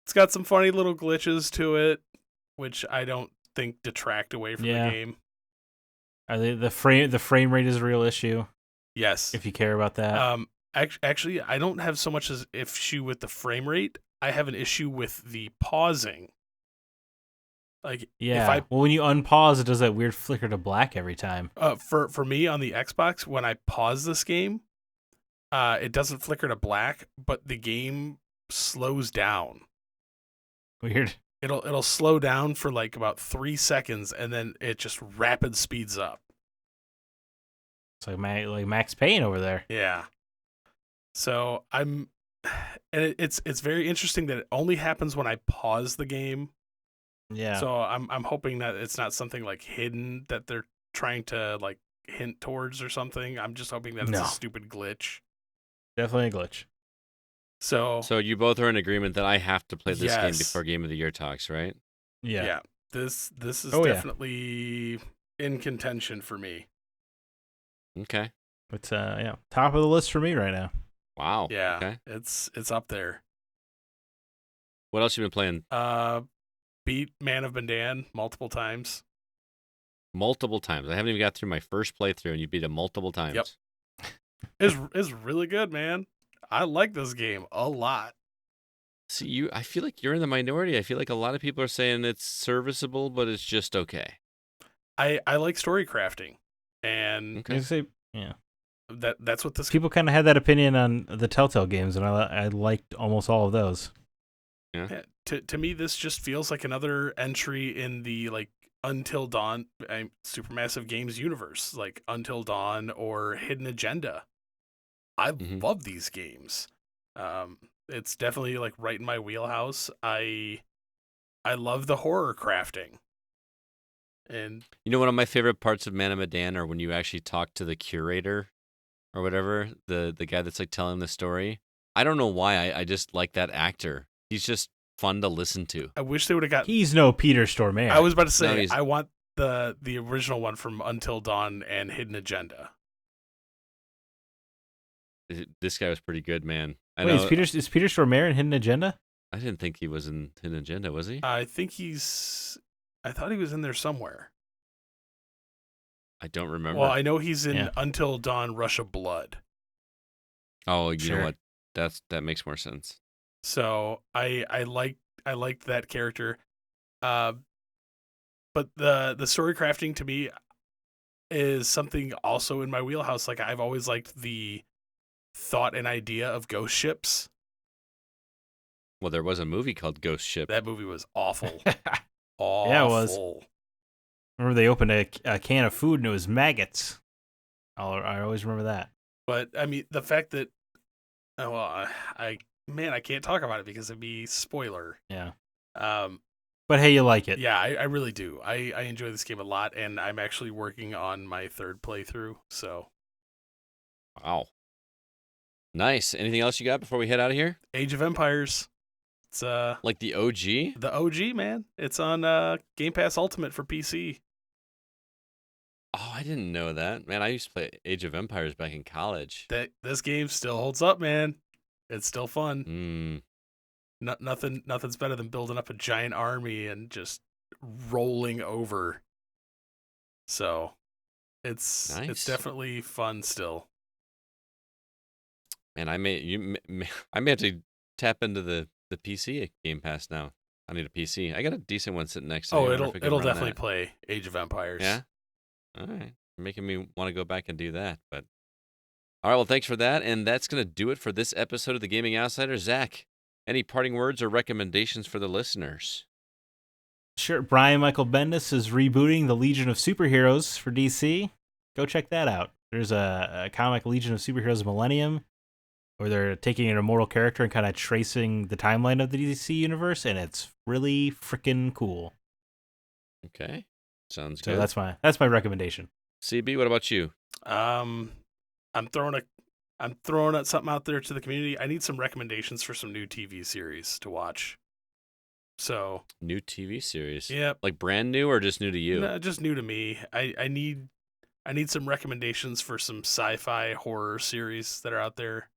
It's got some funny little glitches to it, which I don't think detract away from the game.
The frame rate is a real issue.
Yes,
if you care about that.
Actually, I don't have so much as an issue with the frame rate. I have an issue with the pausing. Like,
well, when you unpause, it does that weird flicker to black every time.
For me on the Xbox, when I pause this game, it doesn't flicker to black, but the game slows down.
Weird.
It'll slow down for like about 3 seconds, and then it just rapid speeds up.
It's like Max Payne over there.
Yeah. So it's very interesting that it only happens when I pause the game.
Yeah.
So I'm hoping that it's not something like hidden that they're trying to like hint towards or something. I'm just hoping that it's a stupid glitch.
Definitely a glitch.
So
you both are in agreement that I have to play this game before Game of the Year talks, right?
Yeah.
Yeah. This is definitely in contention for me.
Okay.
It's top of the list for me right now.
Wow.
Yeah.
Okay.
It's up there.
What else you been playing?
beat Man of Medan multiple times.
Multiple times. I haven't even got through my first playthrough, and you beat it multiple times.
Yep. It's really good, man. I like this game a lot.
See, I feel like you're in the minority. I feel like a lot of people are saying it's serviceable, but it's just okay.
I like story crafting, and
Okay.
Yeah.
that's what this.
People kind of had that opinion on the Telltale games, and I liked almost all of those.
Yeah, to me, this just feels like another entry in the like Until Dawn, Supermassive Games universe, like Until Dawn or Hidden Agenda. I love these games. It's definitely like right in my wheelhouse. I love the horror crafting. And
you know, one of my favorite parts of Man of Medan are when you actually talk to the curator or whatever, the guy that's like telling the story. I don't know why. I just like that actor. He's just fun to listen to.
I wish they would have got.
He's no Peter Stormare.
I was about to say
No,
I want the original one from Until Dawn and Hidden Agenda.
This guy was pretty good, man.
Wait, is Peter Stormare in Hidden Agenda?
I didn't think he was in Hidden Agenda, was he?
I thought he was in there somewhere.
I don't remember.
Well, I know he's in Until Dawn: Rush of Blood.
Oh, you know what? That makes more sense.
So I liked that character, but the story crafting to me is something also in my wheelhouse. Like I've always liked the thought and idea of ghost ships.
Well, there was a movie called Ghost Ship.
That movie was awful. Awful.
Yeah, it was. Remember they opened a can of food and it was maggots. I always remember that.
But I mean, the fact that, I can't talk about it because it'd be spoiler.
Yeah.
But
hey, you like it.
Yeah, I really do. I enjoy this game a lot, and I'm actually working on my third playthrough. So.
Wow. Nice. Anything else you got before we head out of here?
Age of Empires. It's
like the OG?
The OG, man. It's on Game Pass Ultimate for PC.
Oh, I didn't know that. Man, I used to play Age of Empires back in college.
This game still holds up, man. It's still fun. Nothing's better than building up a giant army and just rolling over. So, it's definitely fun still.
Man, I may have to tap into the PC at Game Pass now. I need a PC. I got a decent one sitting next to me.
Oh, it'll definitely play Age of Empires.
Yeah? All right. You're making me want to go back and do that. But all right, well, thanks for that. And that's going to do it for this episode of The Gaming Outsider. Zach, any parting words or recommendations for the listeners?
Sure. Brian Michael Bendis is rebooting the Legion of Superheroes for DC. Go check that out. There's a comic, Legion of Superheroes Millennium, where they're taking an immortal character and kind of tracing the timeline of the DC universe, and it's really freaking cool.
Okay. Sounds
so
good.
That's my recommendation.
CB, what about you?
I'm throwing out something out there to the community. I need some recommendations for some new TV series to watch. So
new TV series?
Yep.
Like brand new or just new to you?
No, just new to me. I need some recommendations for some sci-fi horror series that are out there.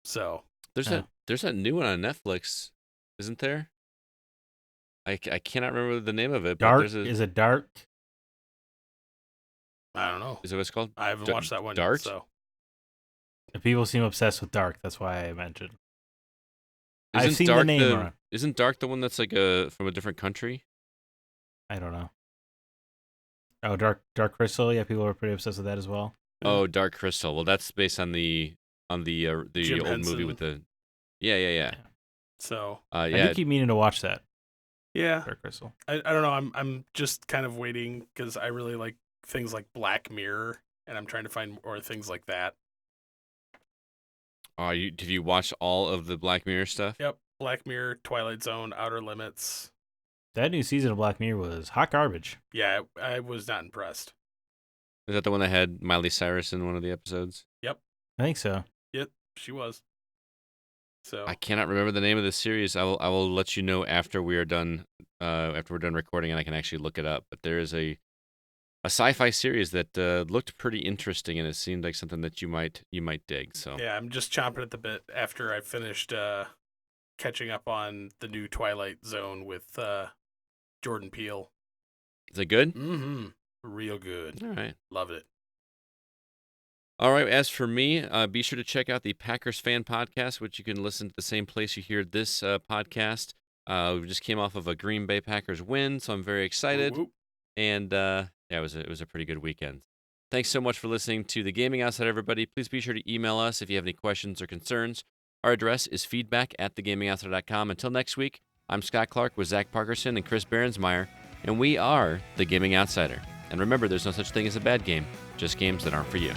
So
there's that new one on Netflix, isn't there? I cannot remember the name of it.
Dark?
But
is it Dark?
I don't know.
Is that what it's called?
I haven't watched that one
Dark?
yet. So
people seem obsessed with Dark. That's why I mentioned.
I've
seen the name.
Isn't Dark the one that's like from a different country?
I don't know. Oh, Dark Crystal. Yeah, people are pretty obsessed with that as well.
Oh, Dark Crystal. Well, that's based on the old movie with the. Yeah.
So
I do keep meaning to watch that.
Yeah,
Dark Crystal.
I don't know. I'm just kind of waiting because I really like things like Black Mirror, and I'm trying to find more things like that.
Did you watch all of the Black Mirror stuff?
Yep, Black Mirror, Twilight Zone, Outer Limits.
That new season of Black Mirror was hot garbage.
Yeah, I was not impressed.
Is that the one that had Miley Cyrus in one of the episodes?
Yep,
I think so.
Yep, she was. So
I cannot remember the name of the series. I will let you know after we are done. After we're done recording, and I can actually look it up. But there is a sci-fi series that looked pretty interesting, and it seemed like something that you might dig. So
yeah, I'm just chomping at the bit after I finished catching up on the new Twilight Zone with Jordan Peele.
Is it good?
Mm-hmm. Real good.
All right.
Love it.
All right. As for me, be sure to check out the Packers Fan Podcast, which you can listen to the same place you hear this podcast. We just came off of a Green Bay Packers win, so I'm very excited.
Whoop, whoop.
And yeah, it was a pretty good weekend. Thanks so much for listening to The Gaming Outside, everybody. Please be sure to email us if you have any questions or concerns. Our address is feedback@thegamingoutsider.com. Until next week, I'm Scott Clark with Zack Parkerson and Chris Behrensmeyer, and we are The Gaming Outsider. And remember, there's no such thing as a bad game, just games that aren't for you.